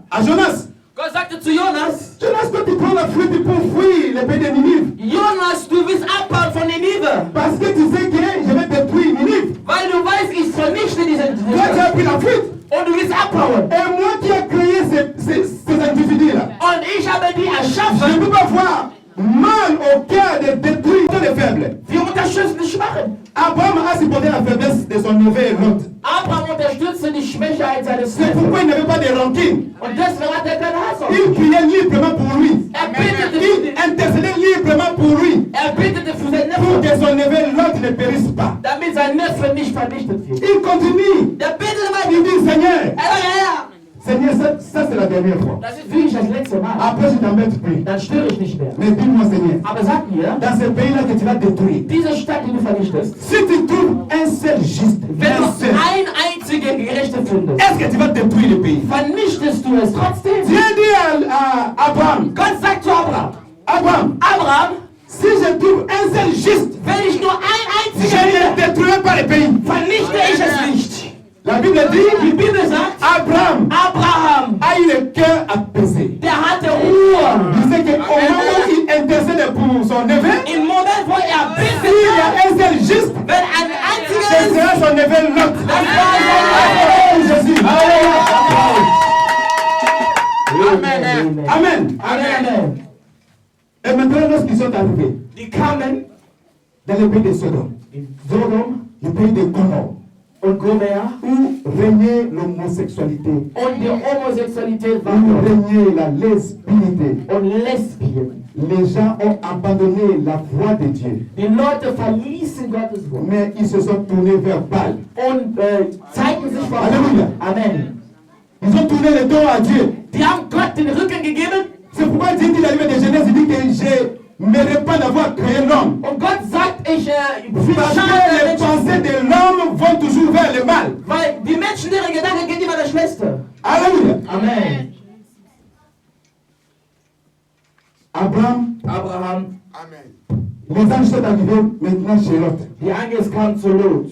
à Jonas. Gott sagte zu Jonas, Jonas, toi tu prends la fuite pour fuir le pays de Ninive. Jonas, du willst abhauen von Ninive. Parce que tu sais que je vais détruire Ninive. Weil du weißt, ich vernichte diese Toi tu as pris la fuite. Und du willst abhauen. Et moi qui ai créé ces individus-là. Und ich habe die Je ne erschaffen. peux pas voir mal au cœur de détruire tous les faibles. Wir unterstützen die Schwachen. Abraham a supporté la faiblesse de son neveu Lot. Abraham unterstützte die Schwächheit seines C'est pourquoi Neffen. il n'avait pas de rancune. Und deswegen hat er keine Hass auf Il ihn. priait librement pour lui. Er betete für Il den, intercédait librement pour lui. er betete für seinen Pour Neffen, que son neveu Lot ne périsse pas. damit sein Neffe nicht vernichtet wird. Il continue. Der betete weiter. Il dit, Seigneur, Herr, Seigneur, ça c'est la dernière fois. das ist wirklich das letzte Mal. Après, je t'embête plus. Dann störe ich nicht mehr. Mais dis-moi, Seigneur, Aber sag mir, dans ce pays-là que tu vas détruire, diese Stadt, die du vernichtest, si tu trouves un seul juste, wenn du un seul, ein einziger Gerechte findest, est-ce que tu vas détruire le pays? vernichtest du es trotzdem. Dieu dit à Abraham, Gott sagt zu Abraham, Abraham, Abraham, Si je trouve un seul juste, Wenn ich nur ein je einziger ne détruirai pas le pays. vernichte ich es nicht. La Bible Die dit, Bibel sagt, Abraham Abraham, a eu le cœur apaisé. der hatte Ruhe. Il sait qu'au moment où il intercède pour son neveu, Im Moment, wo s'il y a un seul juste, wenn ein ce einziger ist, sera son neveu Lot. das war sein Jésus. Amen. Amen. Amen. Et maintenant, lorsqu'ils sont arrivés Die kamen dans le pays de Sodome, Sodom le pays de Gomorrhe, und Gomorrah où régnait l'homosexualité, und die Homosexualität où war régnait la lesbianité. und Lesbien. Les gens ont abandonné la voie de Dieu, Die Leute verließen Gottes Wort mais ils se sont tournés vers Baal. und zeigten sich vor Halleluja. Amen. Ils ont tourné le dos à Dieu. Die haben Gott den Rücken gegeben C'est pourquoi Dieu dit dans le livre de Genèse, il dit que je ne mérite pas d'avoir créé l'homme. und Gott sagt, ich bin Parce que schade, les pensées de l'homme vont toujours vers le mal. weil die Menschen, deren Gedanken gehen immer der Schwester. Alléluia. Amen. Abraham, Abraham, Amen. les anges sont arrivés maintenant chez Lot. die Engels kamen zu Lot.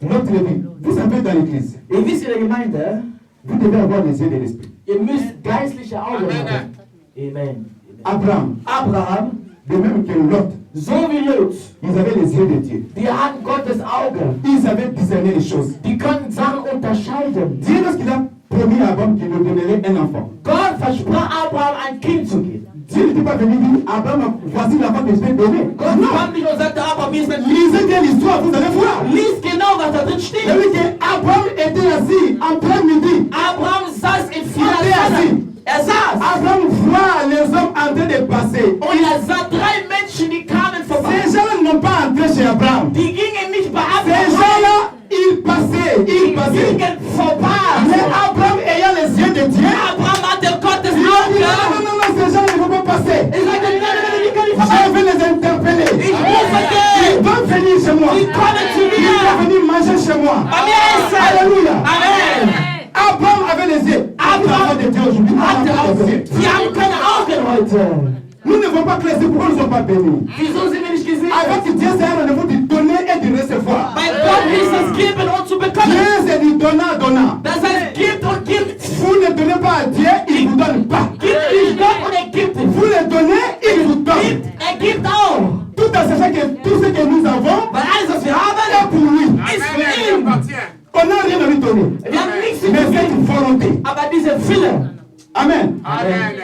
Lot le dit, vous savez dans l'église, Ihr wisst in der Gemeinde, vous devez avoir les yeux de l'esprit. ihr müsst geistliche Augen Amen. haben. Amen. Abraham, Abraham, de même que Lot, so wie Lot, ils avaient les yeux de Dieu. die hatten Gottes Auge. Ils avaient discerné les choses. Die konnten Sachen unterscheiden. Dieu, lorsqu'il a promis à Abraham qu'il lui donnerait un enfant, Gott versprach Abraham, ein Kind zu geben. Dieu n'était pas venu dire, Abraham, voici l'enfant que je t'ai donné. Gott Non. kam nicht und sagte, Abraham, hier ist ein Kind. Lisez bien l'histoire, vous allez voir. Lies genau, was da drin Il steht. dit qu'Abraham était assis en plein midi. Abraham saß in Il vieler était assis. Sonne. Er saß. Abraham voit les hommes en train de passer. Und er sah 3 Menschen, die kamen vorbei. Ces gens-là n'ont pas entré chez Abraham. Die gingen nicht bei Ces Abraham. gens-là, ils passaient, Die ils passaient. gingen vorbei. Mais Abraham, ayant les yeux de Dieu, Abraham hatte Gottes il a dit non, Auge. non, non, non, ces gens ne vont pas passer. Er sagte, nein, nein, nein, die können nicht Je vorbei. vais les interpeller. Ich rufe Ils dich. doivent venir chez moi. Die kommen zu Ils mir. doivent venir manger chez moi. Bei mir essen. Alléluia. Amen. Abraham avait les yeux. Abraham de Dieu aujourd'hui. Hatte Augen. Sie haben keine Augen heute. Nous ne voulons pas classer. Pourquoi nous ne sommes pas bénis? Wieso sind wir nicht gesehen? Avec Dieu, c'est un rendez-vous de donner et de recevoir. Bei Gott ist es geben und zu bekommen. Dieu, c'est du donnant, donnant. Das heißt, gibt und gibt. Vous ne donnez pas à Dieu, il ne vous donne pas. Gibt nicht Gott und er gibt es. Vous le donnez, il vous donne. Gibt, er gibt auch. Tout en sachant que tout ce que nous avons Weil alles, was wir est haben, pour lui. ist Amen. für Il ihn. appartient. On n'a rien à lui donner. Wir haben nichts zu Mais geben. cette volonté. Aber diese Fülle. Amen. Amen.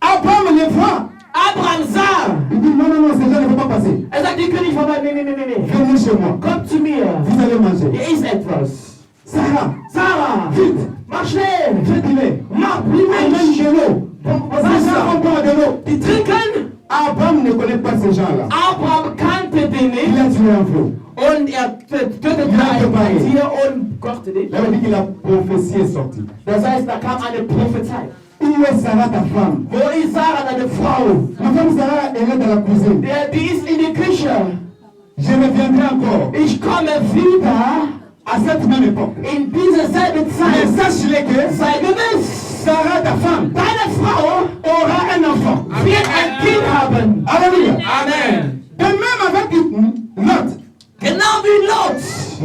Abraham le voit. Abraham sah. Il dit non, non, non, ces gens ne vont pas passer. Er sagt, die können nicht vorbei. Nee, nee, nee, nee, nee. Venez chez moi. Kommt zu mir. Vous allez manger. Hier ist etwas. Sarah, Sarah, vite. mach schnell. Fais du lait. Mach, wie Amène Mensch. de l'eau. Ces gens vont boire de l'eau. Die trinken. Abraham ne connaît pas ces gens-là. Abraham kannte den Il nicht. a tué un veau. Und er tötete ein Tier und kochte den. Là, on dit que la prophétie est sortie. Das heißt, da kam eine Prophezei. Où est Sarah, ta femme? Wo ist Sarah, deine Frau? Ma femme Sarah, elle est dans la cuisine. Die ist in der Küche. Je reviendrai encore Ich komme wieder à cette même époque. in diese selbe Mais Zeit. sache-le que Sei gewiss, Sarah, ta femme, deine Frau aura un enfant. wird ein Kind haben. Alléluia. Amen. De même avec Lot. Genau wie Lot.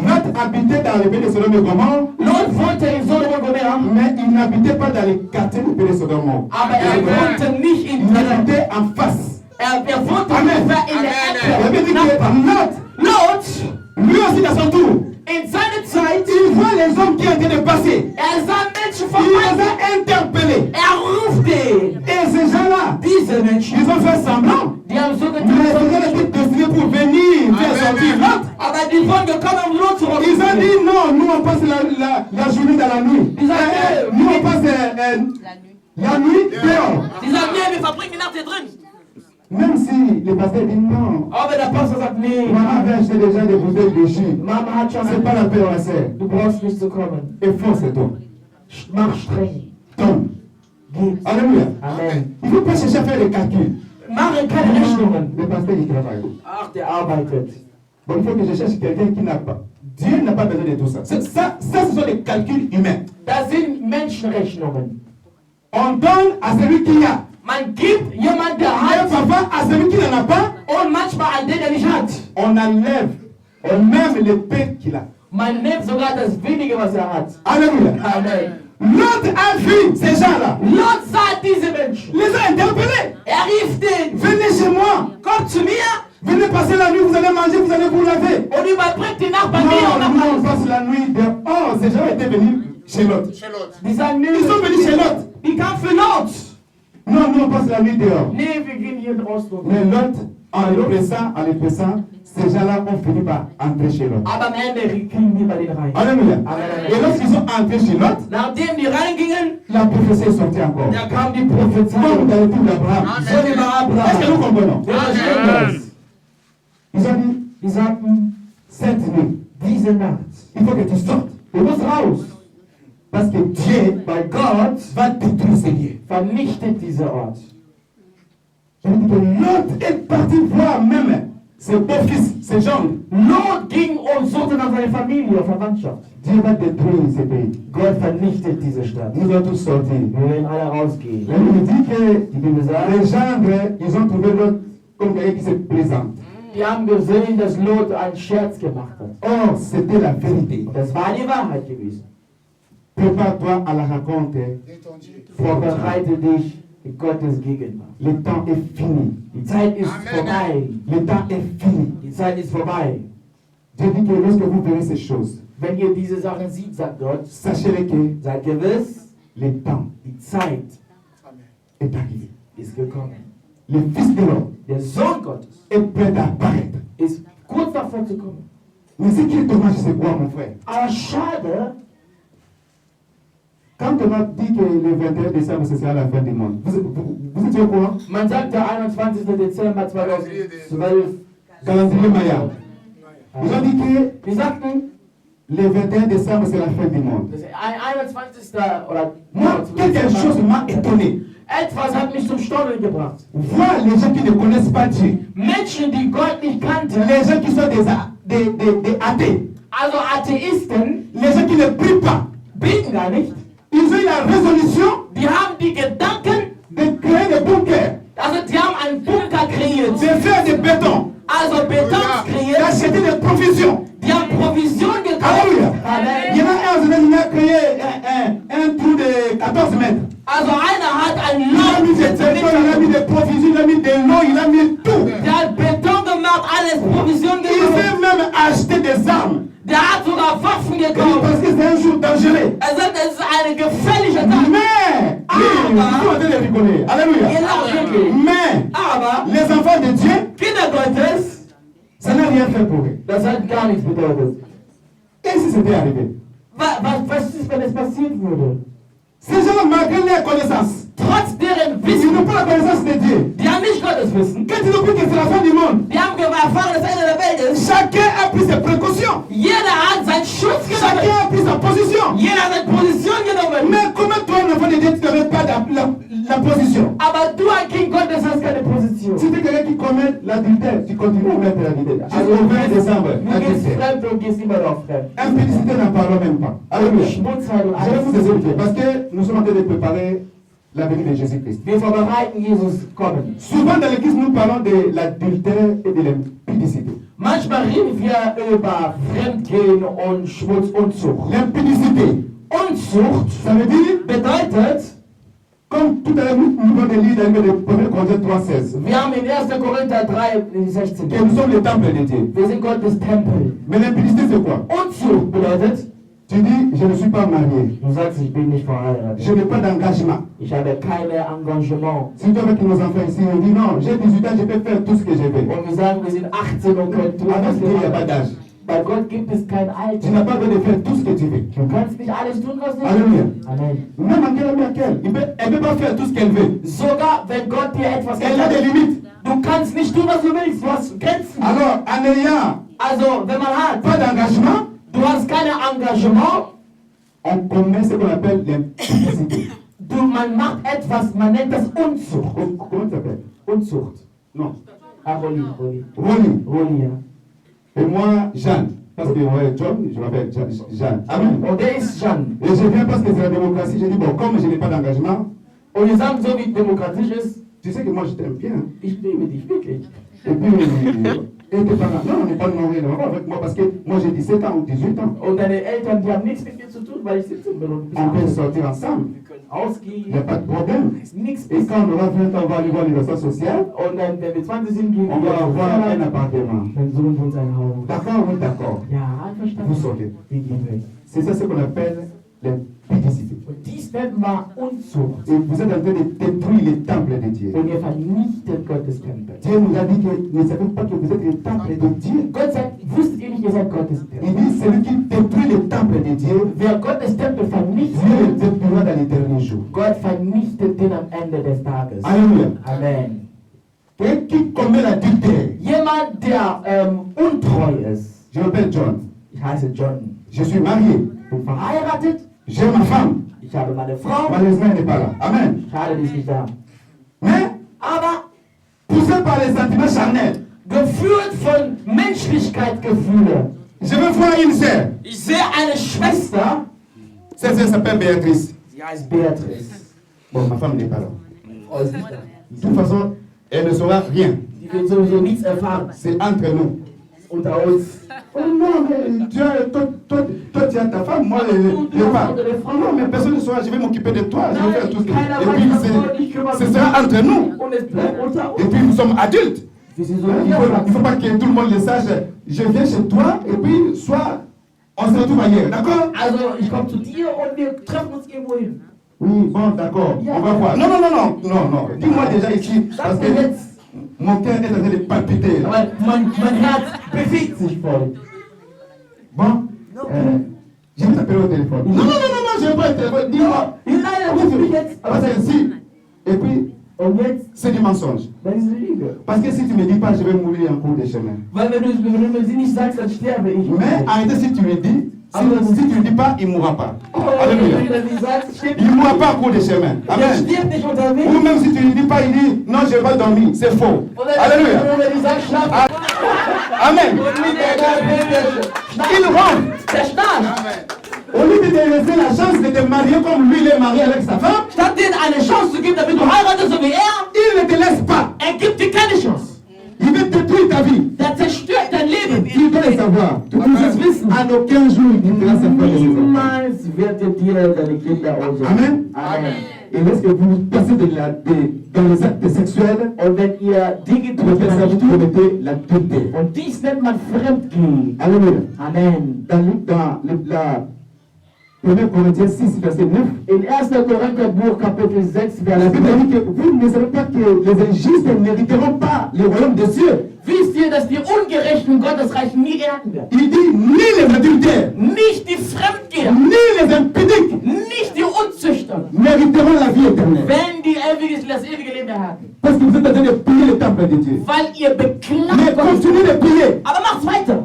Lot habitait dans le pays de Sodome et Gomorrhe, Lot wohnte in Sodom und Gomorra, mais il n'habitait pas dans les quartiers du pays de Sodome et Gomorrhe. aber er wohnte nicht in Il habitait en face. Er wohnte Amen. ungefähr in der La Bible dit Ecke. que Lot, Lot, lui aussi dans son tour, in seiner Zeit, il voit les hommes qui sont en train de passer. er sah Menschen Il vorbei. les a interpellés. Er ruft den. Et ces gens-là, Diese Menschen, ils ont fait semblant. die haben so Mais ces getan, gens étaient destinés pour venir faire sortir Lot. aber die wollen gekommen, um Lot zu Ils ont rufen. dit non, nous on passe la journée dans la nuit. Ils ont dit, Nous on passe la nuit dehors. Die sagen, nee, wir verbringen die Nacht hier drin. Même si le pasteur dit non, Aber der Pastor sagt, nee, maman avait acheté déjà des bouteilles de jus. Mama hat schon C'est pas la paix, on la sert. Du brauchst nicht zu kommen. Et force-toi. Mach streng. Tombe. Gib. Alléluia. Amen. Il ne faut pas chercher à faire des calculs. Mache keine Rechnungen. Le pasteur, il travaille. Ach, der arbeitet. Bon, il faut que je cherche quelqu'un qui n'a pas. Dieu n'a pas besoin de tout ça. Ça, ce sont des calculs humains. Das sind Menschenrechnungen. On donne à celui qui a. Man gibt jemand, der Et hat, papa à celui qui n'en a pas. Und manchmal an den er nicht hat. On enlève même le peu qu'il a. Man nimmt sogar das wenige, was er hat. Alléluia. Amen. L'autre a vu ces gens-là. Lot sah diese Menschen. Les a interpellés. Er rief den. Venez chez moi. Komm zu mir Venez passer la nuit, vous allez manger, vous allez vous laver. und überbringt die Nacht bei mir und Non, nous, on nach Hause. passe la nuit dehors. Ces gens étaient venus chez l'autre. Chez l'autre. Die sagen, nee, Ils sont venus chez l'autre. die kam für Lot. Non, nous, on passe la nuit dehors. Nee, wir gehen hier draußen. Mais l'autre, en les pressant, ces gens-là ont fini par entrer chez l'autre. Aber am Ende kriegen wir bei den rein. Alléluia. Et lorsqu'ils sont entrés chez l'autre, Nachdem die reingingen, la prophétie est sortie encore. da kam die Comme Prophezeiung. dans le livre d'Abraham. So wie bei Est-ce que Abraham. nous comprenons? Wir verstehen das. Ils ont dit, Die sagten, cette nuit, diese Nacht, il faut que tu sortes. du musst raus. Parce que Dieu Weil Gott va détruire ces lieux. vernichtet diese Ort. Je dis que l'autre est parti voir même ses beaux-fils, ses gens. Lot ging und suchte nach seiner Familie, Verwandtschaft. Dieu va détruire ces pays. Gott vernichtet diese Stadt. Nous allons tous sortir. Wir werden alle rausgehen. La Bible dit que Die Bibel sagt, les gendres, ils ont trouvé l'autre comme quelqu'un qui se présente. die haben gesehen, dass Lot einen Scherz gemacht hat. Or, c'était la vérité. Und das war die Wahrheit gewesen. Prépare-toi à la raconter. Détendu. Vorbereite dich in Gottes Gegenwart. Le temps est fini. Die Zeit ist Amen. vorbei. Le temps est fini. Die Zeit ist vorbei. Dieu dit que lorsque vous verrez ces choses, Wenn ihr diese Sachen seht, sagt Gott, sachez que seid gewiss, le temps die Zeit Amen. est arrivé. ist gekommen. Le Fils de l'homme Der Sohn Gottes est prêt à apparaître. ist kurz davor zu kommen. Mais ce qui est dommage, c'est quoi, mon frère? Aber schade, Quand on a dit que le 21 décembre, ce sera la fin du monde, vous étiez au courant? man sagt der 21. Dezember 2012. Calendrier Maya. Ils ont dit que Die sagten, le 21 décembre, c'est la fin du monde. das 21. oder Moi, quelque chose m'a étonné. etwas hat mich zum Staunen gebracht. Voir les gens qui ne connaissent pas Dieu, Menschen, die Gott nicht kannten, les gens qui sont des athées, also Atheisten, les gens qui ne prient pas, beten gar nicht, ils ont eu la résolution die haben die Gedanken, de créer des bunkers, also die haben einen Bunker kreiert, de faire des bétons, also Beton kreiert, d'acheter des provisions. die haben Provision gekauft. Alléluia. Il y Amen. en a un, vous avez créé un trou de 14 mètres. Also einer hat ein Il a mis des bétons, il a mis des provisions, il a mis de l'eau, il a mis tout. Der hat Beton gemacht, alles Provision Il gekauft. veut même acheter des armes. Der hat sogar Waffen gekauft. Parce que c'est un jour dangereux. Er sagt, es ist eine gefährliche Tag. Mais, il faut arrêter de rigoler. Ihr Alléluia. lacht wirklich. Mais, Aber les enfants de Dieu, Kinder Gottes, ça n'a rien fait pour eux. das hat gar nichts bedeutet. Et si c'était arrivé? Was ist, wenn es passiert würde? Ces gens, malgré leur connaissance, Trotz deren ils Wissen, n'ont pas la connaissance de Dieu. die haben nicht Gottes Wissen, Quand ils ont pris que c'est la fin du monde, die haben erfahren, dass Ende der Welt ist. chacun a pris ses précautions. Jeder hat seinen Schutz Chacun genommen. a pris sa position. Jeder hat seine Position genommen. Mais comment toi, un enfant de Dieu, tu n'avais pas la position? Aber du, ein Kind Gottes, hast keine Position. Si tu es quelqu'un qui commet l'adultère, tu continues à mettre l'adultère. Jusqu'au 20 décembre, Du gehst adultère. fremd und gehst immer noch fremd. Impudicité, n'en parlons même pas. Alléluia. Schmutzheit und Je vais vous alles. expliquer parce que nous sommes en train de préparer la venue de Jésus-Christ. Wir vorbereiten Jesus kommen. Souvent dans l'église, nous parlons de l'adultère et de l'impudicité. Manchmal reden wir über Fremdgehen und Schmutz und Zucht. L'impudicité, Unzucht ça veut dire, bedeutet, comme tout à l'heure, nous venons de lire dans le 1 Corinthiens 3,16, wir haben in 1. Korinther 3, 16 que nous sommes le temple de Dieu. wir sind Gottes Tempel. Mais l'impudicité, c'est quoi? Unzucht bedeutet, Tu dis, je ne suis pas marié. du sagst, ich bin nicht verheiratet. Je n'ai pas d'engagement. Ich habe kein Engagement. Si tu es avec nos enfants ici, on dit non, j'ai 18 ans, je peux faire tout ce que je veux. Und wir sagen, wir sind 18 und können tun, was Avec Dieu, il n'y a pas wir wollen. d'âge. Bei Gott gibt es kein Tu Alter. n'as pas besoin de faire tout ce que tu veux. Du kannst nicht alles tun, was du Alléluia. willst. Amen. Même Angela Merkel, elle ne peut pas faire tout ce qu'elle veut. Sogar wenn Gott dir etwas Elle a des gibt, limites. du kannst nicht tun, was du willst. Du hast Grenzen. Alors, en n'ayant Also, wenn man hat, pas d'engagement, du hast kein Engagement, on commet ce qu'on appelle l'impudicité. man macht etwas, man nennt das Unzucht. Comment ça s'appelle? Unzucht. Non. Ah, Roli. Roli. Ja. Et moi, Jeanne. Parce que ouais, John, je m'appelle Jeanne. Amen. Und der ist Jan. Et je viens parce que c'est la démocratie. Je dis, bon, comme je n'ai pas d'engagement, Und wir sagen, so wie demokratisch ist, Tu sais que moi je t'aime bien. Ich liebe dich wirklich. Et puis, et tes parents, non, on n'est pas nourri avec moi parce que moi j'ai 17 ans ou 18 ans. Und deine Eltern, die haben nichts mit mir zu tun, weil ich 17 bin und On peut sortir ensemble. wir können ausgehen. Il n'y a pas de problème. Nichts Et quand on aura 20 ans, on va aller voir l'université sociale. Und dann, wenn wir 20 sind, gehen On wir va avoir un appartement. Mein Sohn wohnt sein Haus. D'accord, oui, d'accord. Ja, einverstanden. Vous sortez. Wir gehen weg. C'est ça ce qu'on appelle l'impudicité. Und dies nennt man Unzucht. Et vous êtes en train de détruire les temples de Dieu. Und ihr vernichtet Gottes Tempel. Dieu nous a dit que ne savez pas que vous êtes le temple de Dieu. Gott sagt, wusstet ihr nicht, ihr seid Gottes Il Tempel? dit, celui qui détruit le temple de Dieu, Wer Gottes Tempel Dieu le vernichtet, détruira dans les derniers jours. Gott vernichtet den am Ende des Tages. Alléluia. Amen. Et qui commet l'adultère? Jemand, der untreu ist. Je m'appelle John. Ich heiße John. Je suis marié. Bin verheiratet. J'ai ma femme. Ich habe meine Frau. Malheureusement, elle n'est pas là. Amen. Schade, die ist nicht da. Mais, Aber poussé par les sentiments charnels, geführt von Menschlichkeitsgefühle. je veux voir une sœur. Ich sehe eine Schwester. Cette sœur s'appelle Béatrice. Sie heißt Beatrice. Bon, ma femme n'est pas là. Oh, ist nicht da. De toute façon, elle ne saura rien. Die wird sowieso nichts erfahren. C'est entre nous. Unter uns. Oh non, mais toi, tu as ta femme, moi, je pas. Non, mais personne ne saura, je vais m'occuper de toi, je vais faire tout ce que... Et puis, ce sera entre nous. Und es bleibt unter Et uns. puis, nous sommes adultes. Wir sind so Il ne faut pas que tout le monde le sache. Je viens chez toi, et puis, soit on se retrouve ailleurs, d'accord? Also, ich komme zu dir und wir treffen uns irgendwo hin. Oui, bon, d'accord, on va voir. Non, non, non, non, non, non. Dis-moi déjà ici, parce que mon cœur est en train de palpiter. Là. Aber mein Herz bewegt sich voll. Bon, je vais t'appeler au téléphone. Non, non, non, non, je ne vais pas le téléphone. Dis-moi. Nein, ruf mich jetzt. Parce que si, et puis, Und jetzt, c'est du mensonge. das ist eine Lüge. Parce que si tu ne me dis pas, je vais mourir en cours de chemin. Weil wenn du mir sie nicht sagst, dann sterbe ich. Mais en réalité, si tu me dis, si tu ne dis pas, il ne mourra pas. Oh, Alléluia. wenn du mir das nicht sagst, stirbt Il ne mourra pas en cours de chemin. er Amen. stirbt nicht unterwegs. Ou même si tu ne dis pas, il dit, non, je vais dormir. C'est faux. Alléluia. Wenn du sagst, schlaf. Amen. Il rentre. Der schnarcht. Au lieu de te laisser la chance de te marier comme lui, il est marié avec sa femme, Statt denen eine Chance zu geben, damit du heiratest, so wie er, il ne te laisse pas. gibt dir keine Chance. Il veut détruire ta vie. Der zerstört dein Leben. Tu dois le savoir. Tu dois le wissen. En aucun jour, il ne te laisse pas les enfants. Niemals wird er dir deine Kinder aussuchen. Amen. Amen. Et lorsque vous passez dans les actes sexuels, Und wenn ihr Dinge vous tut, vous commettez l'adultère. und dies nennt man Fremdgehen. Alléluia. Amen. Dans la 1 Corinthiens 6, verset 9, In 1. Korintherbuch Kapitel 6, la Vers Bible 9. dit que vous ne savez pas que les injustes n'hériteront pas le royaume des cieux. Wisst ihr, dass die Ungerechten Gottesreich nie ernten werden? Il dit ni les adultères, Nicht die Fremdgeher, ni les impudiques nicht die Unzüchter, mériteront la vie éternelle. wenn die das ewige Leben erhalten. Parce que vous êtes en train de piller le temple de Dieu. Weil ihr Mais beklagt Gottes. continuez de piller, Aber macht's weiter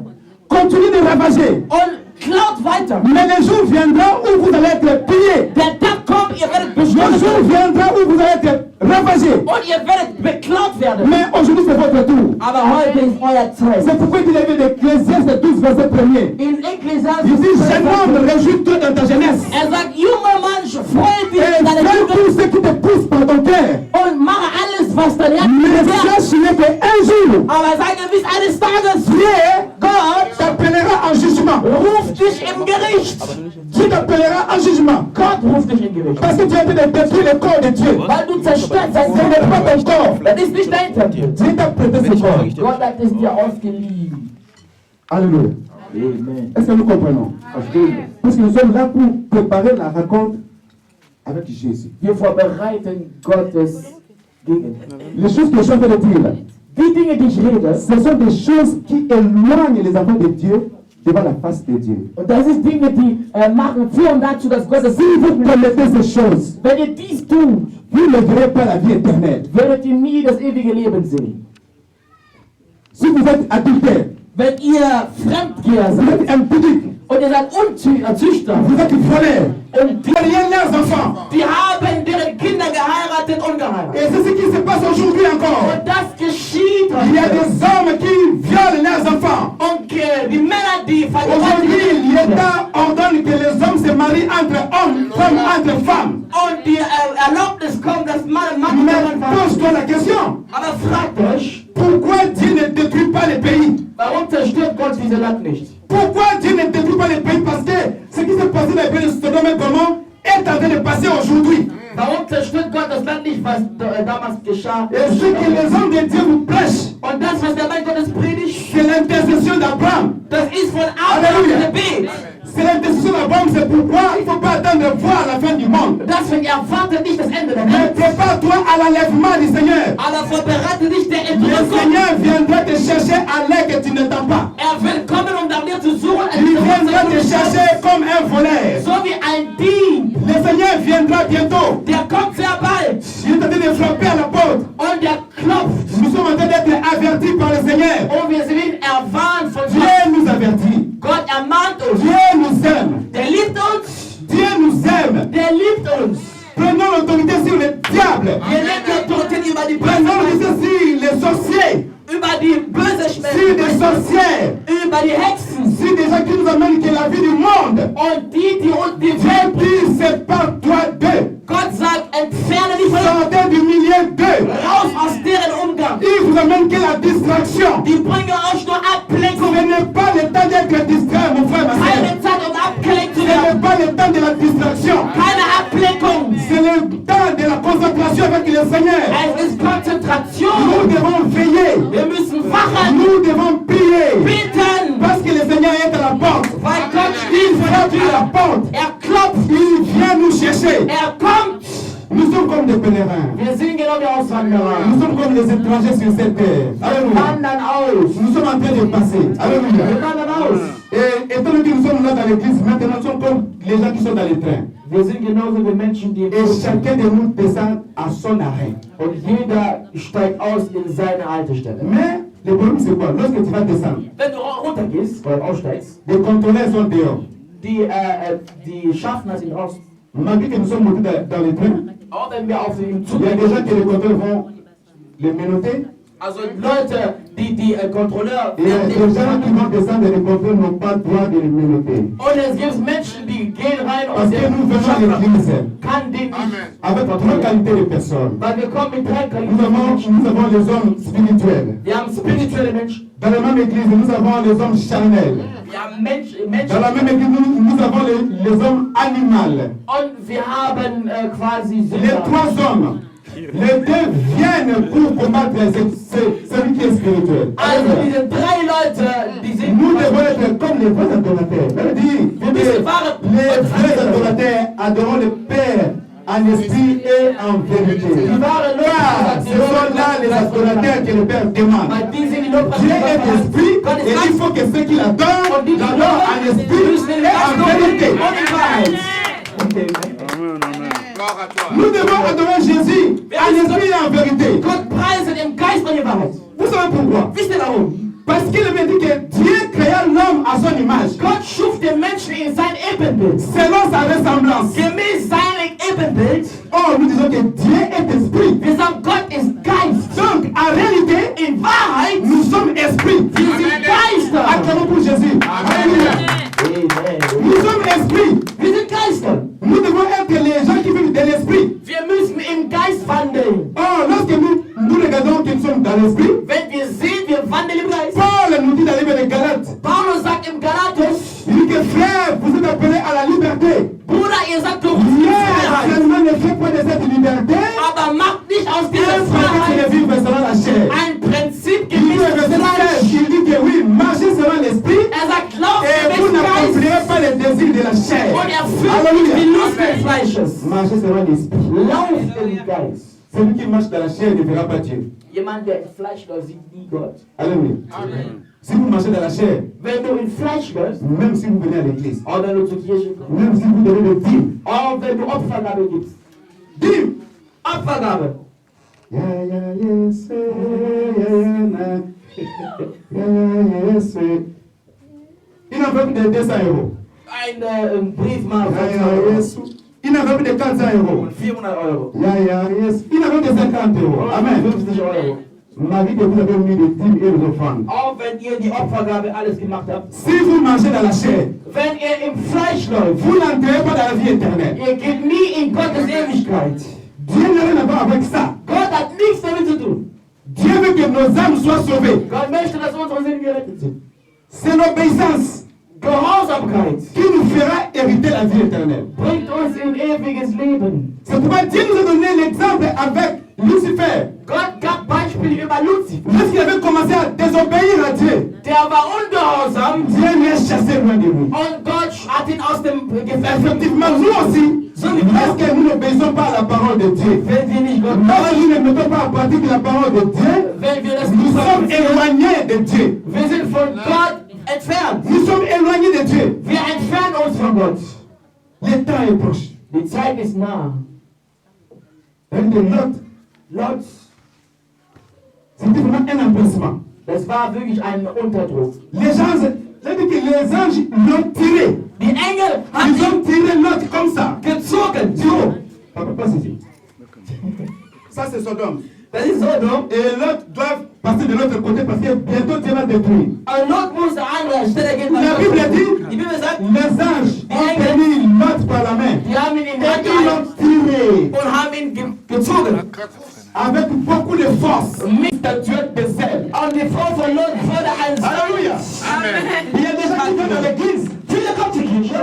continuez de ravager. und klaut weiter. Mais le jour viendra où vous allez être pillés. Der Tag kommt, ihr werdet Le bestohlen jour viendra où vous allez être ravagés. und ihr werdet beklaut werden. Mais aujourd'hui, c'est votre tour. Aber heute ist euer Zeit. C'est pourquoi il avait d'Ecclésiaste 12, verset 1er. In Ekklesiastes Il dit, jeune homme, réjouis-toi dans ta jeunesse. sagt, junger Mann, freue dich Et in deiner fais Jugend tout ce qui te pousse par ton cœur. und mache alles, was dein Herz Mais begehrt. sache n'est qu'un jour, Aber sei gewiss, eines Tages Gott t'appellera en jugement. ruft dich im Gericht. Dieu t'appellera en jugement. Gott ruft dich im Gericht. Parce que tu es en train de détruire le corps de Dieu. Weil du zerstört sein Ce n'est pas ton corps. Das ist nicht dein Tempel. Dieu t'a prêté ce corps. Gott hat es dir ausgeliehen. Alléluia. Amen. Est-ce que nous comprenons? Parce que nous sommes là pour préparer la rencontre avec Jésus. Wir vorbereiten Gottes Gegenwart. Les choses que je suis en train de dire là, Die Dinge, die ich rede, ce sont des choses qui éloignent les enfants de Dieu devant la face de Dieu. und das ist Dinge, die führen dazu, dass Gott es Si vous commettez ces choses, wenn ihr dies tut, vous ne verrez pas la vie éternelle. werdet ihr nie das ewige Leben sehen. Si vous êtes adultère, Wenn ihr Fremdgeher vous seid êtes impudique, und ihr seid Unzüchter vous êtes voleur, und vous mariez leurs enfants. die haben deren Kinder geheiratet und geheiratet. Et c'est ce qui se passe aujourd'hui encore. Und das geschieht Il y a heute. des hommes qui violent leurs enfants. Und die Männer, die Aujourd'hui, vergewaltigen l'État ordonne que les hommes se marient entre hommes, femmes entre femmes. und die Erlaubnis kommt, dass Mann und Mann Mais zusammenfahren. pose-toi la question. Warum zerstört Gott das Land nicht, was damals geschah? Et ce que les hommes de Dieu vous prêchent, Und das, was der Mann Gottes predigt, c'est l'intercession d'Abraham. das ist von Abraham Halleluja. Gebet. C'est l'intercession d'Abraham, c'est pourquoi il ne faut pas attendre de voir la fin du monde. Deswegen erwartet nicht das Ende der Mais Welt. prépare-toi à l'enlèvement du Seigneur. Aber vorbereite dich der Le Entrückung. Seigneur viendra te chercher à l'heure que tu n'attends pas. Will kommen, um nach dir zu suchen. Il viendra te chercher comme un voleur. So wie ein Dieb. Le Seigneur viendra bientôt. Der kommt sehr bald. Il est en train de frapper à la porte. Und der klopft. Nous sommes en train d'être avertis par le Seigneur. Und wir sind erwarnt von Dieu Gott. nous avertit. Gott ermahnt uns. Dieu nous aime. Der liebt uns. Dieu nous aime. Der liebt uns. Prenons l'autorité sur le diable. Wir nehmen die Autorität über die Prenons Bösen, l'autorité sur les sorciers. über die böse Sur des Schmerzen, sorcières. über die Hexen. Sur des gens qui nous amènent que la vie du monde. Und die uns die Dieu Welt bringen. dit, sépare-toi d'eux. Gott sagt, entferne dich von ihnen. Sortez du milieu d'eux. Raus aus deren Umgang. Ils vous amènent que la distraction. Die bringen euch nur Ce Ablenkung. n'est pas le temps d'être distrait, mon frère, ma soeur. Keine Zeit, um abgelenkt Ce zu n'est werden. pas le temps de la distraction. Keine Ablenkung. C'est le temps de la concentration avec le Seigneur. Es ist Konzentration. Nous devons veiller. Wir müssen wachen, Nous devons prier. beten, Parce que le Seigneur est à la porte. weil Gott steht Il vor frappe der à la Tür. porte. Klopft, Il vient nous chercher. kommt. Nous sommes comme des pèlerins. Wir sind genau wie Auswanderer. Nous sommes comme les étrangers sur cette terre. Wir Alléluia. wandern aus. Nous sommes en train de passer. Wir Alléluia. wandern aus. Et étant donné que nous sommes là dans l'église, maintenant nous sommes comme les gens qui sont dans les trains. Wir sind genauso wie Menschen, die im Et Bus sind. chacun de nous descend à son arrêt. Und jeder steigt aus in seine Haltestelle. Mais le problème c'est quoi? Lorsque tu vas descendre, Wenn du runtergehst oder aussteigst, les contrôleurs sont dehors. die Schaffner sind raus. Malgré que nous sommes montés dans les trains, Auch wenn wir auf dem Zug il y a des gens que les contrôleurs vont les menotter. Also Leute, die Kontrolleur, Et il y a des gens qui vont descendre et les contrôleurs n'ont pas le droit de les menotter. und es gibt Menschen, die gehen rein Parce und que der nous venons à Schaffner l'église kann den nicht. Amen. avec trois qualités de personnes. Weil wir kommen mit drei Nous avons les hommes spirituels. Wir haben spirituelle Menschen, Dans la même église, nous avons les hommes charnels. wir haben Menschen Dans la même église, nous avons les hommes animaux. und wir haben quasi Les Sünder. trois hommes, les deux viennent pour combattre celui qui est spirituel. Also diese drei Leute, die sind Nous devons être comme les vrais adorateurs. Elle dit que les vrais adorateurs adorent le Père en esprit et en vérité. die wahre Car ce sont là les adorateurs que le Père demande. weil die sind die Dieu est esprit Gott et ist il faut que ceux qui l'adorent l'adorent en esprit et en vérité. Gloire à toi. Nous devons adorer Jésus en esprit et en vérité. Gott preisen im Geist und in Wahrheit. Vous savez pourquoi? Wisst ihr warum? Parce qu'il avait dit que Dieu créa l'homme à son image, Gott schuf den Menschen in sein Ebenbild. selon sa ressemblance. Gemäß seinem Ebenbild. Or, nous disons que Dieu est esprit. Wir sagen, Gott ist Geist. Donc, en réalité, In Wahrheit, nous sommes esprits. wir sind Geister. Acclamons pour Jésus. Alléluia. Nous sommes esprits. Wir sind Geister. Nous devons être les gens qui vivent de l'esprit. Wir müssen im Geist wandeln. Or, lorsque nous regardons que nous sommes dans l'esprit, Wenn wir sehen, wir wandeln im Geist. Paul nous dit dans le livre de Galates, Paulus sagt im Galatus, il dit que frères, vous êtes appelés à la liberté. Bruder, ihr seid berufen zur Mais Freiheit. seulement ne faites pas de cette liberté Aber macht nicht aus un dieser prétexte Freiheit de vivre selon la chair. ein Prinzip Il dit gemäß au des verset 16, Fleisch. il dit que oui, marchez selon l'esprit Sagt, lauft et vous gemäß Geist n'accomplirez pas les désirs de la chair. und erfüllt nicht die Alléluia. Lust des Fleisches. Marchez selon l'esprit. Lauft im Geist. Celui qui marche dans la chair ne verra pas Dieu. Jemand, der im Fleisch läuft, sieht nie Gott. Alléluia. Amen. Si vous marchez dans la chair, Wenn du im Fleisch gehst, même si vous venez à l'église, oder wenn du zur Kirche kommst, même si vous donnez des dîmes, auch wenn du Opfergabe gibst, dîmes. Opfergabe, Ya, ya, yes, ya, ya, na. Ya, ya, yes. Il n'en veut plus de 200 euros. ein Briefmarke Ya, von ya, yes. Il n'en veut plus de 400 euros. 400 Euro. Ya, ya, yes. Il n'en veut plus de 50 euros. Amen. 50 Euro. Malgré que vous avez mis des dîmes et des offrandes. Auch wenn ihr die Opfergabe alles gemacht habt, Si vous marchez dans la chair, wenn ihr im Fleisch läuft, vous n'entrez pas dans la vie éternelle. ihr geht nie in Gottes Ewigkeit. Dieu n'a rien à voir avec ça. Gott hat nichts damit zu tun. Dieu veut que nos âmes soient sauvées. Gott möchte, dass unsere Seelen gerettet sind. C'est l'obéissance. Gehorsamkeit qui nous fera hériter la vie éternelle. bringt uns in ewiges Leben. C'est pourquoi Dieu nous a donné l'exemple avec Lucifer. Gott gab Beispiele über Luzifer. Lorsqu'il avait commencé à désobéir à Dieu, Der war ungehorsam Dieu l'a chassé loin de lui. und Gott hat ihn aus dem Gefängnis. Effectivement, nous aussi, lorsque nous n'obéissons pas à la parole de Dieu, Wenn wir nicht Gott lorsque nous ne mettons pas en pratique la parole de Dieu, wenn wir das nous nicht sommes praktizieren, éloignés de Dieu. wir sind von Gott entfernt. Nous sommes éloignés de Dieu. Wir entfernen uns von Gott. Le temps est proche. Die Zeit ist nah. La vie de Lot, c'était vraiment un empressement. Das war wirklich ein Unterdruck. Les gens, c'est-à-dire que les anges l'ont tiré. Die Engel haben Ils ont ihn tiré Lot comme ça. gezogen. Du haut. Papa, pas ici. Ça, c'est Sodome. Das ist Sodom. Et Lot doit passer de l'autre côté parce que bientôt Dieu va détruire. Und Lot muss an andere Stelle gehen. La Bible dit, Die Bibel sagt, les anges ont tenu Lot par la main. die haben ihn in die Et Hand ils gehalten l'ont tiré und haben ihn gezogen. avec beaucoup de force. Mit Der Dieu de sel. Und die Frau von Lot wurde ein Alléluia. Il y a des gens qui viennent dans l'église. Viele kommt zur Kirche,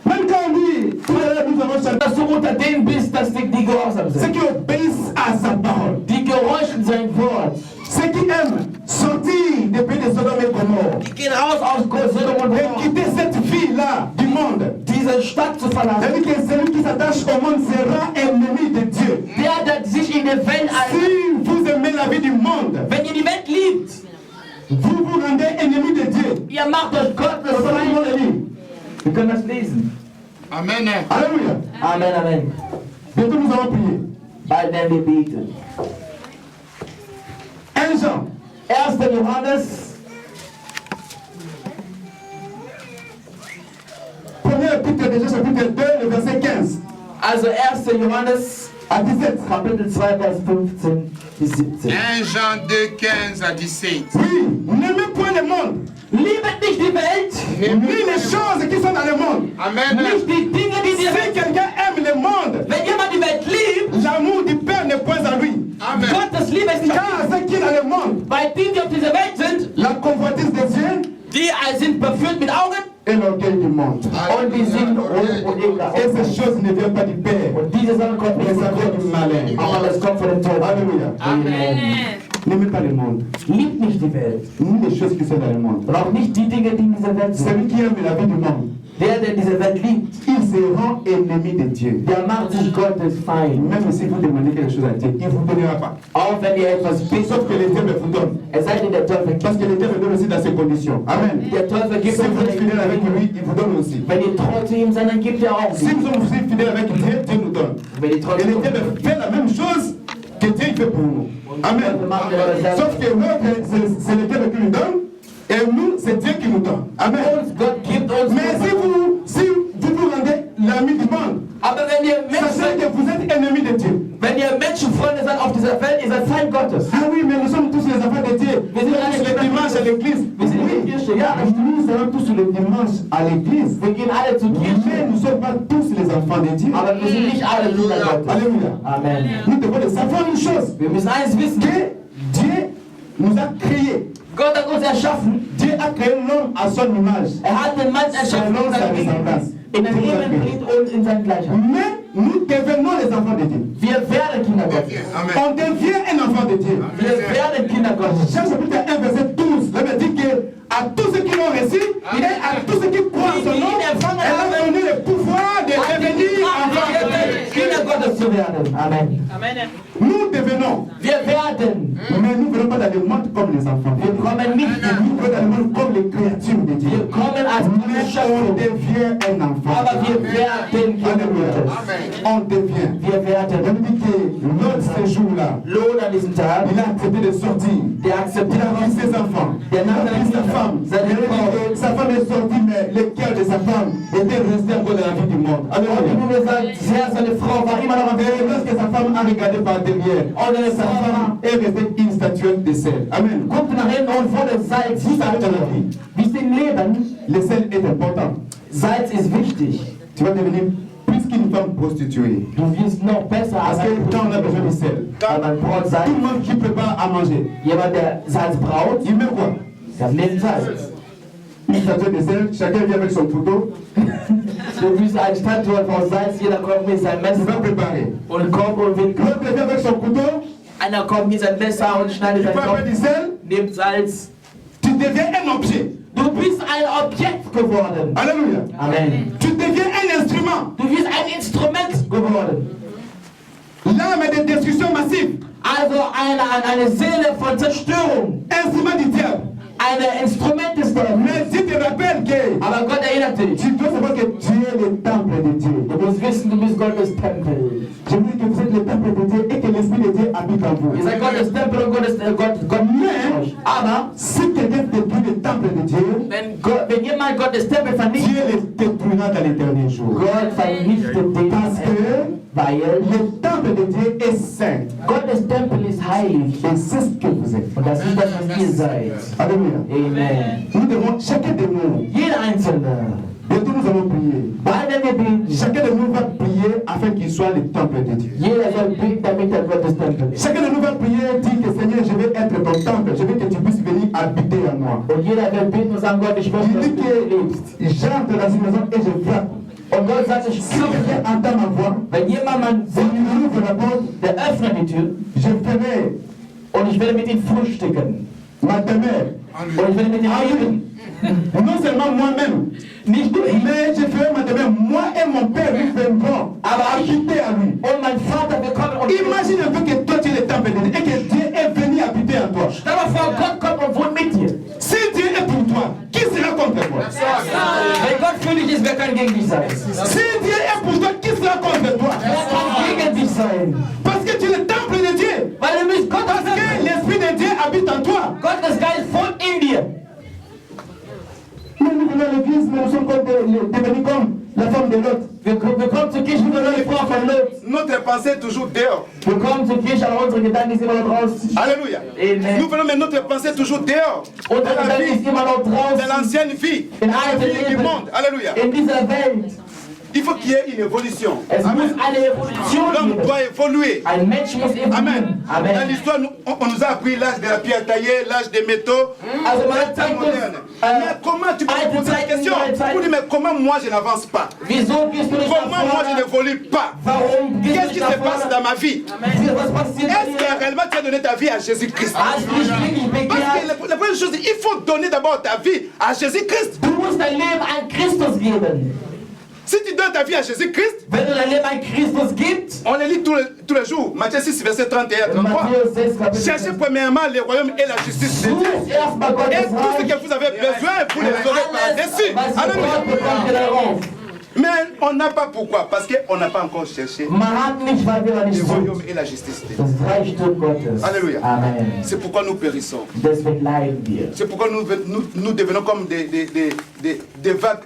Même quand on dit, tout à l'heure nous avons chanté, dass du unter denen bist, dass die gehorsam ceux sind. qui obéissent à sa parole. Die gehorchen sein Wort. Ceux qui aiment sortir des pays de Sodome et Gomorrhe. Die gehen raus aus Sodom und Et Gomorra. quitter cette vie-là du monde. Diese Stadt zu verlassen. C'est-à-dire que celui qui s'attache au monde sera ennemi de Dieu. Der sich in der Welt Si vous aimez la vie du monde, wenn ihr die Welt liebt, vous vous rendez ennemi de Dieu. ihr macht euch Gottes Feind. Wir können das lesen. Amen. Alléluia. Amen, Amen. Bientôt nous allons prier. Bald werden wir beten. 1 Jean. 1. Johannes, 1er épître déjà chapitre 2, le verset 15 also 1. Johannes, à 17. Kapitel 2, Vers 15 bis 17. 1 Jean 2, 15 à 17. Oui, n'aimez point le monde, Liebet nicht die Welt, ni les choses qui sont dans le monde. Amen. nicht die Dinge, die Si dir Welt. quelqu'un aime le monde, Wenn jemand die Welt liebt, l'amour du Père n'est point à lui. Amen. Gottes Liebe ist nicht Car ce qui est dans le monde, weil die, die auf dieser Welt sind, la convoitise des yeux die sind befüllt mit Augen et l'orgueil du monde. und die sind und ekelhaft. Et ces choses ne viennent pas du Père, Und diese Sachen kommen mais nicht ça von vient du Gott, malin. aber das kommt von dem Teufel. Alléluia. Amen. N'aimez pas le monde, Liebt nicht die Welt ni les choses qui sont dans le monde. und auch nicht die Dinge, die in dieser Welt sind. Celui qui aime la vie du monde, Der diese Welt liebt, il se rend ennemi de Dieu. der macht sich Gottes Feind. Même si vous demandez quelque chose à Dieu, il ne vous donnera pas. Auch wenn ihr etwas bittet, Sauf que le diable vous donne. es sei denn, der Teufel gibt. Parce que le diable donne aussi dans ses conditions. Amen. Der Teufel Si gibt vous êtes fidèle avec uns. lui, il vous donne aussi. Wenn ihr treu zu ihm seid, dann gibt er auch. Si nous sommes aussi fidèles avec Dieu, Dieu nous donne. Wenn ihr treu Et zu le ihm diable fait la même chose que Dieu fait pour nous. Amen. Sauf que l'autre, c'est le diable qui nous donne. Et nous, c'est Dieu qui nous donne. Amen. Gott gibt uns. Mais si vous rendez l'ami du monde, Aber wenn ihr sachez Menschen, que vous êtes ennemi de Dieu. wenn ihr Menschenfreunde seid auf dieser Welt, ihr seid Feind Gottes. Ah oui, mais nous sommes tous les enfants de Dieu. Wir sind Tous les dimanches à l'église. Wir sind in der Kirche, ja. Nous allons tous les dimanches à l'église. Wir gehen alle zur Mais Kirche, nous ne sommes pas tous les enfants de Dieu. aber wir sind nicht alle Kinder Gottes. Alléluia. Amen. Nous devons savoir une chose. Wir müssen eins wissen. Que Dieu nous a créés. Gott hat uns erschaffen. Dieu a créé l'homme à son image. Hat den Mann erschaffen Selon in sa seinem ressemblance. Bild. In dem Ebenbild und in seinem Gleichheit. Mais nous devenons les enfants de Dieu. Wir werden Kinder Gottes. Amen. On devient un enfant de Dieu. Wir werden Kinder Gottes. Jean chapitre 1 verset 12, la Bible dit que à tous ceux qui l'ont reçu, et à tous ceux qui croient en son nom, elle a donné le pouvoir de devenir enfants de Dieu. Kinder Gottes zu werden. Amen. Nous devenons, Wir werden. mais nous ne venons pas dans le monde comme les enfants. Wir kommen nicht. Nous venons dans le monde comme les créatures de Dieu. Wir kommen als Mais on Geschöpfe. devient un enfant. Aber wir werden Kinder Alléluia. Gottes. On devient. Wir werden. On dit que l'autre séjour-là, Lohn an diesem Tag. il a accepté de sortir. Der Il akzeptiert a pris ses enfants. Il a pris sa femme. Sa femme est sortie, mais le cœur de sa femme était resté encore dans la vie du monde. Und die Alléluia. Bibel sagt, seine Frau war immer noch am Et lorsque sa femme a regardé par derrière, sa femme est restée une statuette de sel. Amen. Guckte nach hinten und wurde Salz. Vous savez dans la vie, Wie es im Leben, le sel est important. Salz ist wichtig. Tu vas devenir plus qu'une femme prostituée. Du wirst noch besser Parce als que quand on a besoin de sel, weil man braucht tout Salz. le monde qui prépare à manger, Jemand, der Salz braut, il met quoi? der nimmt Salz. une statue de sel, chacun vient avec son couteau. Du bist eine Statue von Salz, jeder kommt mit seinem Il va Messer préparer. und kommt und will L'autre vient avec son couteau, Einer kommt mit seinem Messer und schneidet il seinen prend un peu du Kopf, sel, nimmt Salz. tu deviens un objet. Du bist ein Objekt geworden. Alléluia. Amen. Tu deviens un instrument. Du bist ein Instrument geworden. L'âme est de destruction massive. Also eine Seele von Zerstörung. Instrument du diable. Ein Instrument des Teufels. Mais si tu te rappelles que Aber Gott erinnert dich. tu dois savoir que tu es le temple de Dieu. Du musst wissen, du bist Gottes Tempel. Je vous dis que vous êtes le temple de Dieu et que l'Esprit de Dieu habite en vous. Ihr seid Gottes Tempel und Gott Mais euch. Aber si quelqu'un détruit le temple de Dieu, wenn jemand Gottes Tempel Dieu vernichtet, le détruira dans l'éternel jour. Gott vernichtet den Parce que weil le temple de Dieu est saint. Gottes Tempel ist heilig. Et c'est ce que vous êtes. Und das ist das, was ihr seid. Alléluia. Amen. Nous devons, chacun de nous, Jeder Einzelne. bientôt nous allons prier. Bald werden wir beten. Chacun de nous va prier afin qu'il soit le temple de Dieu. Jeder soll beten, damit er Gottes Tempel ist. Chacun de nous va prier, dire que Seigneur, je vais être ton temple, je veux que tu puisses venir habiter en moi. Und jeder wird beten und sagen, Gott, ich möchte, Il dass dit du lebst. que j'entre dans une maison et je frappe. Und Gott sagt, ich Si quelqu'un entend ma voix, wenn jemand mein si il ouvre la porte, der öffnet die Tür je ferai und ich werde mit ihm frühstücken. ma demeure. Und ich werde mit ihm leben. Non seulement moi-même, Nicht nur ich, mais je ferai ma demeure. Moi et mon père, nous viendrons habiter à lui. und mein Vater, wir kommen und Imagine un peu que toi tu es le temple de Dieu et que Dieu est venu habiter en toi. stell dir vor, Gott kommt und wohnt mit dir. Si Dieu est pour toi, qui sera contre toi? Wenn Gott für dich ist, wer kann gegen dich sein? Si Dieu est pour toi, qui sera contre toi? Wer kann gegen dich sein? Parce que tu es le temple de Dieu. Weil du bist Gottes Parce que Tempel. l'Esprit de Dieu habite en toi. Gottes Geist wohnt in dir. Nous venons à l'église, mais nous sommes devenus comme la femme de Lot. Wir kommen zur Kirche, wir wollen die Frau von Lot. Notre pensée est toujours dehors. Wir kommen zur Kirche, aber unsere Gedanken sind immer noch draußen. Alléluia. Amen. Nous venons, mais notre pensée est toujours dehors. Unsere Dans la Gedanken vie sind immer noch de draußen. l'ancienne vie. In La alten vie du Leben. monde. Alléluia. In dieser Welt. Il faut qu'il y ait une évolution. Es muss Amen. eine Evolution L'homme geben. doit évoluer. Ein Mensch muss Amen. evoluieren. Dans Amen. l'histoire, on nous a appris l'âge de la pierre taillée, l'âge des métaux. Also man Temps zeigt uns, moderne. Mais comment tu peux me poser la question? Vous dites, mais comment moi je n'avance pas? wieso gehst du nicht nach Comment moi je vorne? n'évolue pas? Warum gehst Qu'est-ce du qui nicht se nach passe vorne? dans ma vie? Was passiert Est-ce bei que dir? réellement tu as donné ta vie à Jésus-Christ? Hast du dich wirklich Parce que bekehrt? la première chose, il faut donner d'abord ta vie à Jésus-Christ. Du musst dein Leben an Christus geben. Si tu donnes ta vie à Jésus-Christ, Wenn du dein Leben an Christus gibst, on le lit tous les jours. Matthieu 6, verset 31 à 33. Matthäus 6, Kapitel Cherchez premièrement le royaume et la justice de Dieu. Such erstmal Et Gottes tout ce Reich. que vous avez besoin, vous les aurez par-dessus. Was ihr braucht, Alléluia. bekommt ihr darauf. Mais on n'a pas pourquoi. Parce qu'on n'a pas encore cherché Man hat nicht, weil wir nicht le suchen. royaume et la justice de Dieu. Das Reichtum Gottes. Alléluia. Amen. C'est pourquoi nous périssons. Deswegen leiden wir. C'est pourquoi nous devenons comme des vagues,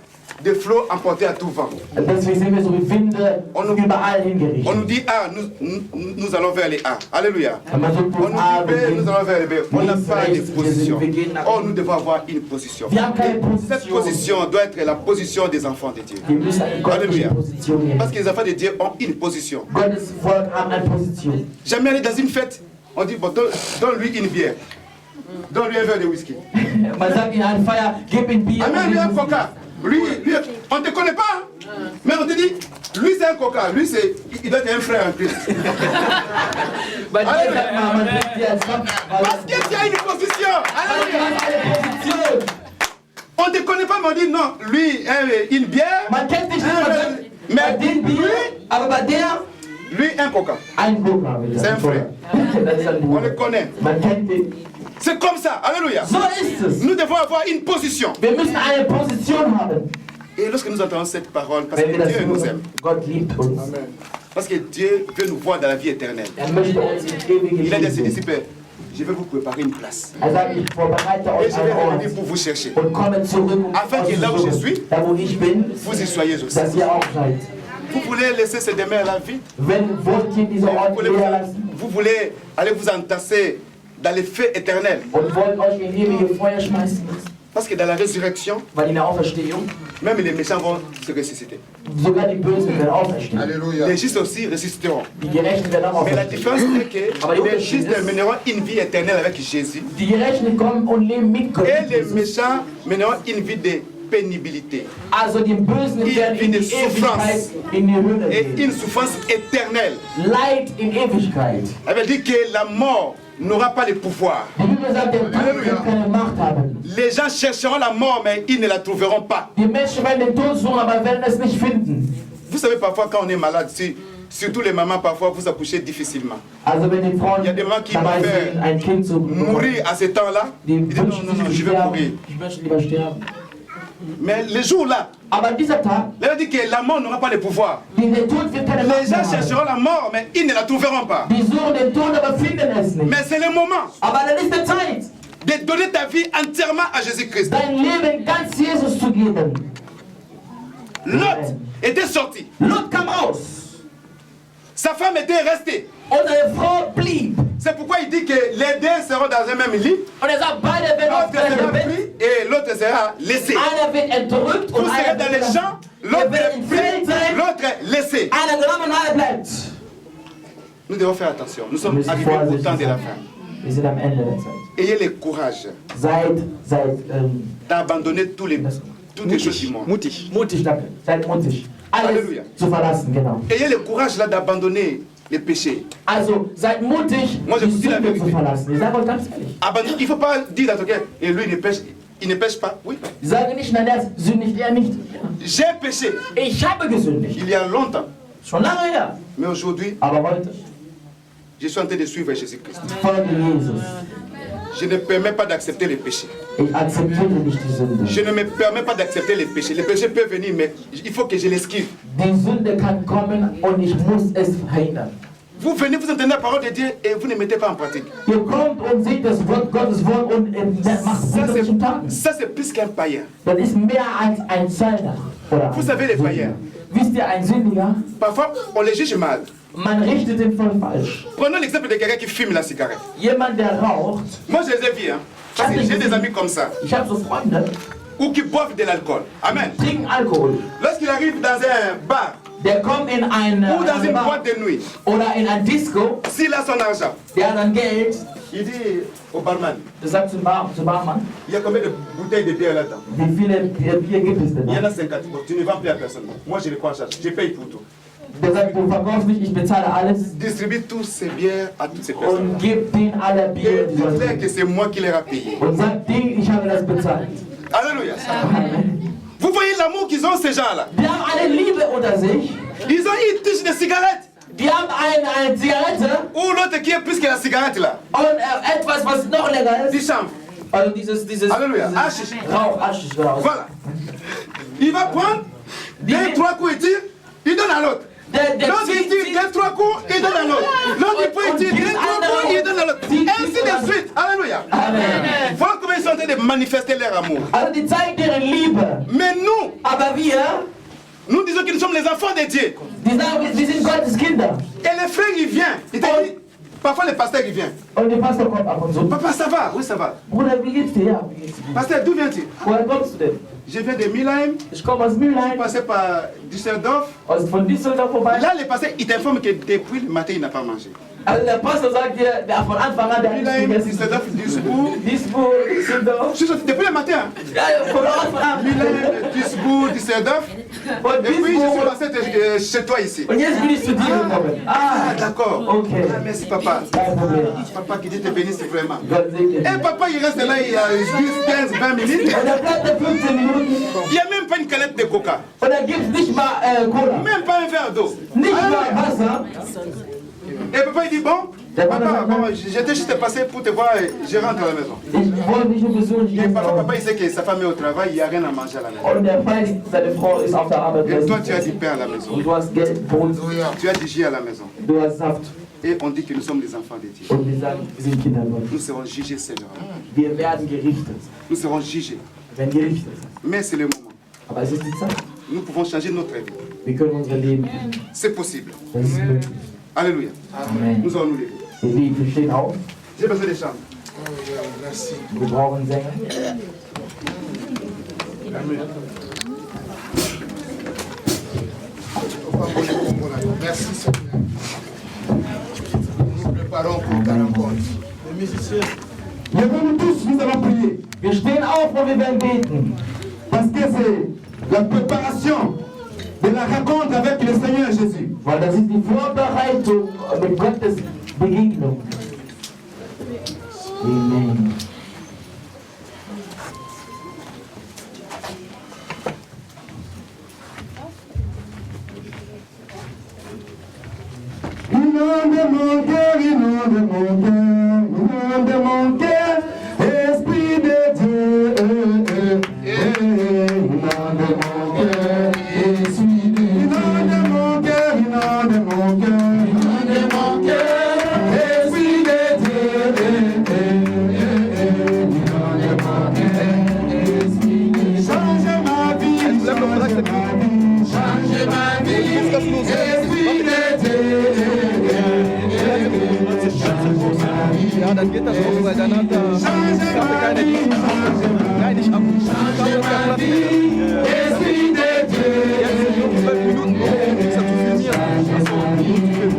des flots emportés à tout vent. Deswegen sind wir so wie Winde überall On hingerichtet. nous dit A, nous allons vers les A. Alléluia. Man sucht On uns nous A, dit B, nous allons vers les B. On n'a links, pas de rechts, position. wir gehen nach Or, nous devons avoir une position. Wir haben keine Cette Position. position doit être la position des enfants de Dieu. Wir müssen eine göttliche Alléluia. Position nehmen. Parce que les enfants de Dieu ont une position. Gottes Volk haben eine Position. Jamais aller dans une fête, on dit, bon, donne-lui une bière. Donne-lui un verre de whisky. Man sagt in einer Feier, gib ihm Bier. Amène-lui un coca. Lui, on ne te connaît pas. Mais on te dit, lui c'est un coca. Lui, il doit être un frère en Christ. Bei dir sagt man bringt dir als Kopf. Parce qu'il y a une position. Alléluia. On ne te connaît pas, mais on dit, non, lui, une bière. Man kennt dich nicht, man sagt, bei dem Bier, aber bei der Lui, un coca. ein Coca. C'est un frère. Das ist ein On le Bruder. connaît. Man kennt den. C'est comme ça. Alléluia. So ist es. Nous devons avoir une position. Wir müssen eine Position haben. Et lorsque nous entendons cette parole, parce Wenn wir que das Dieu nous hören, aime, Gott liebt uns. parce que Dieu veut nous voir dans la vie éternelle. Möchte uns in ewige Il a dit à ses Leben. disciples, je vais vous préparer une place. Sagt, ich vorbereite Et euch je vais einen revenir Ort pour vous chercher. und komme zurück, um Afin que euch là zu où je suchen. suis, Da wo ich bin, vous y soyez aussi. dass ihr auch seid. Vous voulez laisser cette demeure à la vie? Wollt ihr diese Vous Ort voulez, leer lassen vous voulez aller vous entasser dans les feux éternels. und wollt euch in ewige Feuer schmeißen? Parce que dans la résurrection, Weil in der Auferstehung même les méchants vont se ressusciter. sogar die Bösen werden auferstehen. Alléluia. Les justes aussi ressusciteront. Die Gerechten werden auch Mais la auferstehen. différence est que les justes mèneront une vie éternelle avec Jésus. Die Gerechten kommen und leben mit Gott. Et les méchants mèneront une vie de pénibilité. Also die Bösen werden in die Ewigkeit, in die Hölle Et gehen. une souffrance éternelle. Leid in Ewigkeit. Ça veut dire que la mort n'aura pas le pouvoir. Die Bibel sagt, der Tod wird keine Macht haben. Les gens chercheront la mort, mais ils ne la trouveront pas. Die Menschen werden den Tod suchen, aber werden es nicht finden. Vous savez, parfois, quand on est malade, surtout les mamans, parfois, vous accouchez difficilement. Also wenn die Frauen Il y a des mamans qui dabei préfèrent sind, ein Kind zu bekommen, mourir à ce temps-là. die Ils disent non, wünschen non, non, sich je zu vais sterben. mourir. Ich möchte lieber sterben. Mais le jour-là, Aber dieser Tag, là, on dit que la mort n'aura pas le pouvoir. der Tod wird keine Les Macht gens mehr haben. chercheront la mort, mais ils ne la trouveront pas. Die suchen den Tod, aber finden es nicht. Mais c'est le moment Aber dann ist die Zeit, de donner ta vie entièrement à Jésus-Christ. dein Leben ganz Jesus zu geben. Lot était sorti. Lot kam raus Sa femme était restée. und seine Frau blieb. C'est pourquoi il dit que les deux seront dans un même lit. Und er sagt, beide werden auf L'autre gleiche sera Bett. pris et l'autre sera laissé. Einer wird entrückt Vous und serez einer dans les wird champs, l'autre est pris, l'autre est laissé. einer genommen und einer bleibt. Nous devons faire attention. Nous Wir sommes müssen arrivés au vorsichtig temps de la sein. fin. Wir sind am Ende der Zeit. Ayez le courage Seid d'abandonner toutes les choses du monde. mutig, danke. Seid mutig. Alles Halleluja. zu verlassen, genau. Ayez le courage là d'abandonner les péchés. Also seid mutig, Moi, je die vous dis la Sünde zu vérité. verlassen. Ich sage euch ganz ehrlich. Il ne faut pas dire à ton cœur, et lui il ne pêche pas. Oui. Ich sage nicht, nein, der sündigt er nicht. Ja. J'ai péché Ich habe gesündigt. il y a longtemps. Schon lange her. Mais aujourd'hui, Aber heute je suis en train de suivre Jésus-Christ. folge Jesus. Je ne permets pas d'accepter les péchés. Ich akzeptiere nicht die Sünde. Je ne me permets pas d'accepter les péchés. Les péchés peuvent venir, mais il faut que je l'esquive. Die Sünde kann kommen und ich muss es verhindern. Vous venez, vous entendez la parole de Dieu et vous ne mettez pas en pratique. Ihr kommt und seht das Wort Gottes Wort und macht es nicht zum Taten. Ça, c'est plus qu'un païen. Das ist mehr als ein Zöllner. Oder Vous savez, les païens, wisst ihr, ein Sündiger, parfois, on les juge mal. man richtet ihn voll falsch. Prenons l'exemple de quelqu'un qui fume la cigarette. Jemand, der raucht, Moi, je les ai vus. Hein. Parce que j'ai des amis comme ça. ich habe so Freunde, Ou qui boivent de l'alcool. Amen. trinken Alkohol. Lorsqu'il arrive dans un bar Der kommt in ein ou dans une Bar boîte de nuit, oder in ein Disco, s'il a son argent, der hat dann Geld, il dit au barman, der sagt zum Barmann, il y a combien de bouteilles de bière là-dedans? wie viele Bier gibt es denn Il y en da? a 50. Bon, tu ne vends plus à personne. Moi, je les prends en charge. Je paye pour tout. Der sagt, du verkaufst nicht, ich bezahle alles Distribue tous ces bières à toutes ces personnes. und gib denen alle Bier. Et Die sollen déclare que c'est moi qui les ai payés. und sagt denen, ich habe das bezahlt. Alléluia. Vous voyez l'amour qu'ils ont, ces gens-là. Die haben eine Liebe unter sich, Ils ont une tige de cigarette. die haben eine Zigarette Ou l'autre qui est plus que la cigarette là. und etwas, was noch länger Du ist. chanvre. Also dieses Alléluia. Hashish. Rauch, Aschisch, genau. Voilà. Il va prendre deux, trois coups et tire, il donne à l'autre. L'autre il tire deux, trois coups, il donne à l'autre. L'autre il peut tirer deux, trois coups, il donne à l'autre. Ainsi de suite. Alléluia. Amen. Voilà comment ils sont en train de manifester leur amour. Also die zeigen deren Liebe. Mais nous, Aber wir, nous disons que nous sommes les enfants de Dieu. die sagen, wir sind Gottes Kinder. Et le frère il vient. Il te dit, parfois le pasteur il vient. Und der Pastor kommt ab und zu. Papa ça va? Oui ça va. Bruder, wie geht's dir? Ja, wie geht's dir? Pasteur d'où viens-tu? Woher kommst du denn? Je viens de Milheim. Ich komme aus Je Mülheim, passais par Düsseldorf. von Düsseldorf vorbei. Là le pasteur il t'informe que depuis le matin il n'a pas mangé. Also der Pastor sagt dir, der von Anfang an, der hat nicht Milheim, gegessen. Düsseldorf, Duisburg. Duisburg, Düsseldorf. Je suis sorti depuis le matin. Ja, von Anfang an. Milheim, Duisburg, Düsseldorf. Von Et puis je suis Duisburg. passé chez toi ici. Und jetzt bin ich zu dir gekommen. Ah d'accord. Okay. Ah, merci papa. Kein Problem. Papa qui dit te bénisse vraiment. Gott segne dich. Et papa il reste là il y a 10, 15, 20 minutes. Und er bleibt da 15 Minuten Il n'y a même pas une canette de coca. und er gibt nicht mal Cola. Même pas un verre d'eau. Nicht Ah, mal Wasser. Et papa il dit bon, papa, bon, j'étais juste passé pour te voir et je rentre à la maison. Ich wollte dich nur besuchen. Ich Et gehe parfois nach papa il sait que sa femme est au travail, il n'y a rien à manger à la maison. Hause. Und der Feind, seine Frau ist auf der Arbeit. Et toi tu as du pain à la maison. Und du hast Geld, Brot, Tu as du jus à la maison. du hast Saft. Et on dit que nous sommes les enfants de Dieu. Und wir sagen, wir sind Kinder Gottes. Nous serons jugés sévèrement. Wir werden gerichtet. Nous serons jugés. Wir werden gerichtet. Mais c'est le moment. Aber es ist die Zeit. Nous pouvons changer notre vie. Wir können unser Leben ändern. C'est possible. Das ist möglich. Alléluia. Amen. Nous allons nous lever. Wir stehen auf. J'ai besoin des chambres. Wir brauchen Sänger. Merci Seigneur. Nous nous préparons pour ta rencontre. Les musiciens. Levons-nous tous, nous allons prier. Wir stehen auf und wir werden beten. Parce que c'est la préparation de la rencontre avec le Seigneur Jésus. Weil das ist die Vorbereitung mit Gottes Begegnung. Amen. Inonde mon cœur, inonde mon cœur, inonde mon cœur, Esprit de Dieu. Inonde mon cœur, Esprit de Dieu. Inonde mon cœur, inonde mon cœur, inonde mon cœur, Esprit de Dieu. Inonde mon cœur, Esprit de Dieu. Change ma vie, change ma vie, Esprit de Dieu. Ja, dann geht das auch, weil dann hat er keine Liebe. Nein, nicht ab. Jetzt sind nur 12 Minuten, ist ja zu filmieren.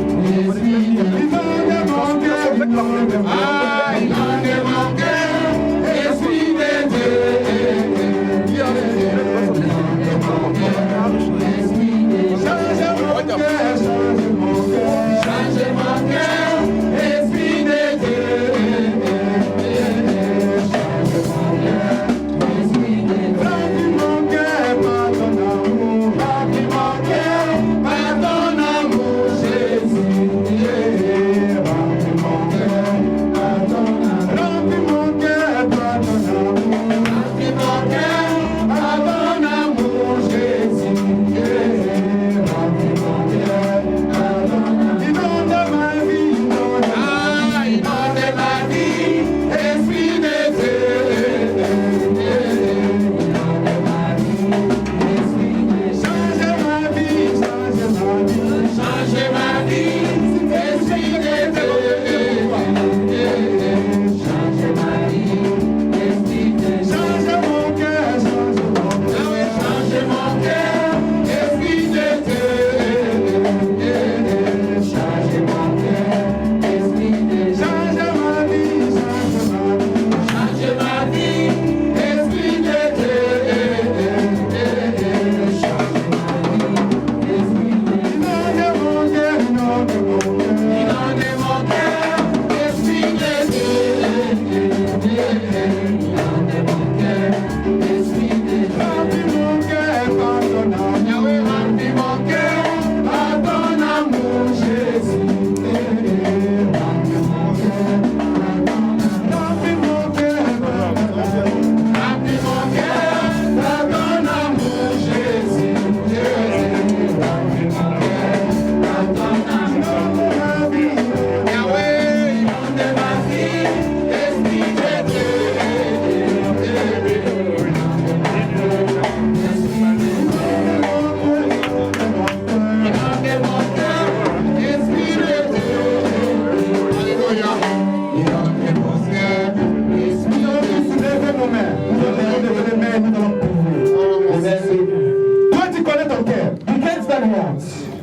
Achso,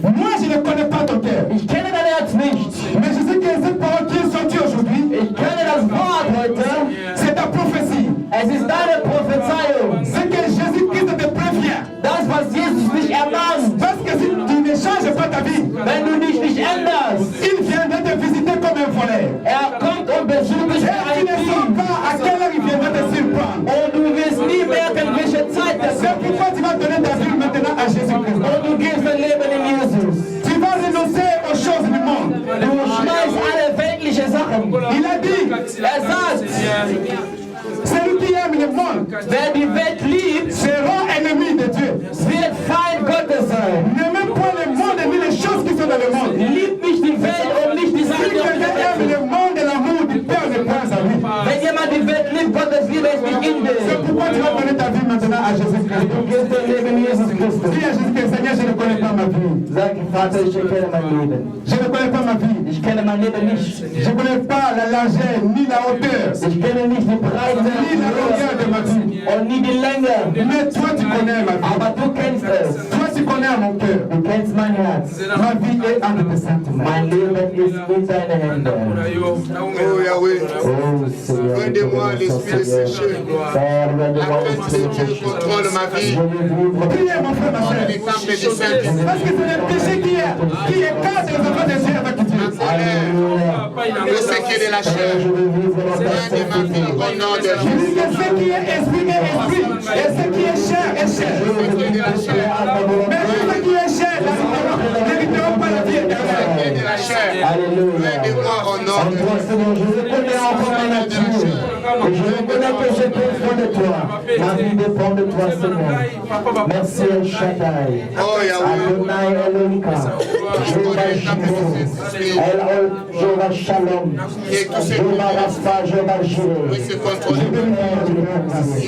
Moi, je ne connais pas ton cœur. Ich kenne dein Herz nicht. Mais je sais que cette parole qui est sortie aujourd'hui, Ich kenne das Wort heute. c'est ta prophétie. Es ist deine Prophezeiung. C'est que Jésus-Christ te prévient. Das, was Jesus dich ermahnt. Parce que si tu ne changes pas ta vie, Wenn du dich nicht änderst, il viendra te visiter comme un voleur. kommt und besucht dich Et wie tu ein ne sais Dieb. pas à quelle heure il viendra te surprendre. Und du wirst nie merken, welche Zeit das C'est ist. pourquoi tu vas donner ta vie maintenant à Jésus-Christ. Und du gibst dein Leben in Jesus. Tu vas renoncer aux choses du monde. Du schmeißt alle weltliche Sachen. Il a dit, Sagt, celui qui aime le monde wer die Welt liebt, sera ennemi de Dieu. wird Feind Gottes sein. N'aime pas le monde ni les choses qui sont dans le monde. Liebt nicht die Welt und nicht die Si Sachen, die auf quelqu'un der aime Welt le monde et l'amour du Père ne pense à lui. sind. Wenn jemand die Welt liebt, Gottes Liebe ist nicht in C'est dir. pourquoi tu vas donner ta vie maintenant à Jésus-Christ. Du gibst dein Leben Jesus Christus. Dis à Jésus-Christ, Seigneur, je ne connais pas ma vie. Sag, Vater, ich kenne mein Leben. Je ne connais pas ma vie. Ich kenne Je ne voulais pas la largeur, ni la hauteur, ni la longueur de ma vie. Mais toi, tu connais ma vie. Toi, tu connais mon cœur. Ma vie est entre tes sentiments. Oh Yahweh, rendez-moi l'esprit séché. La crainte de Dieu contrôle ma vie. Priez mon frère, ma soeur. Les temples du Saint-Esprit. Parce que c'est le péché qui écarte les enfants de Dieu avec Dieu. Le séqué de la chair. Rendez ma vie au nom de Je dis Jésus. que ce qui est esprit est esprit. Et ce qui est chair est chair. Le séqué de la chair. Mais ce qui est chair, n'hériteront pas la vie Le séqué de éternelle. la chair. Rendez-moi au nom de Jésus. Je reconnais encore ma nature. Et je reconnais que j'ai besoin de toi. Ma vie dépend de toi, Seigneur. Merci El Shaddai. Oh Yahweh. Adonai Elohika. Jéhovah Jireh. Jéhovah Shalom. Jéhovah Rapha, Jéhovah Jireh. Oui, c'est contrôlé.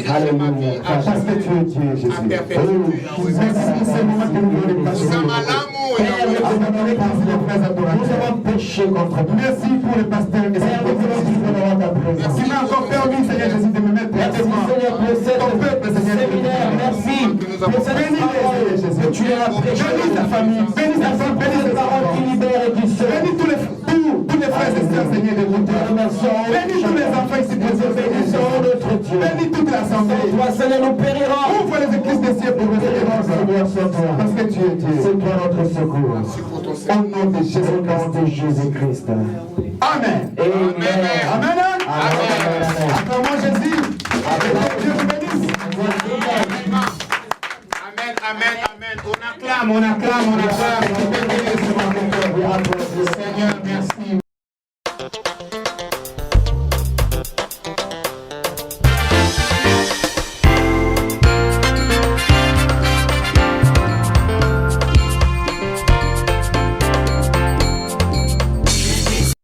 Alléluia. Parce que tu es Dieu, Jésus. À perpétuité. Merci pour ce moment que nous voulons passer. Nous sommes à l'amour, Père, Yahweh. nous avons péché contre toi. Merci pour le pasteur et Père, nous avons besoin de ta présence. qui m'a encore permis, Seigneur Jésus, de me mettre Merci devant Seigneur pour ton peuple, ce Seigneur. séminaire. Merci pour cette Bénis parole que tu as prêchée. Bénis ta famille, bénis ta femme, bénis Cette tes parole qui enfants. libère et qui sauve. Bénis tous les frères et sœurs, Seigneur, de mon Dieu. Bénis tous les enfants ici présents, Bénissons notre Dieu. bénis toute l'assemblée. Toi, Seigneur, nous périrons. Ouvre les églises des cieux pour nous Périrons, Seigneur, sur toi. parce que tu es Dieu. C'est toi notre secours. Au nom de Au Jésus. nom de Jésus-Christ. Amen. Amen. Amen. Amen. Acclamons Jésus. Dieu vous bénisse. Amen, amen, amen. On acclame, on acclame, on acclame.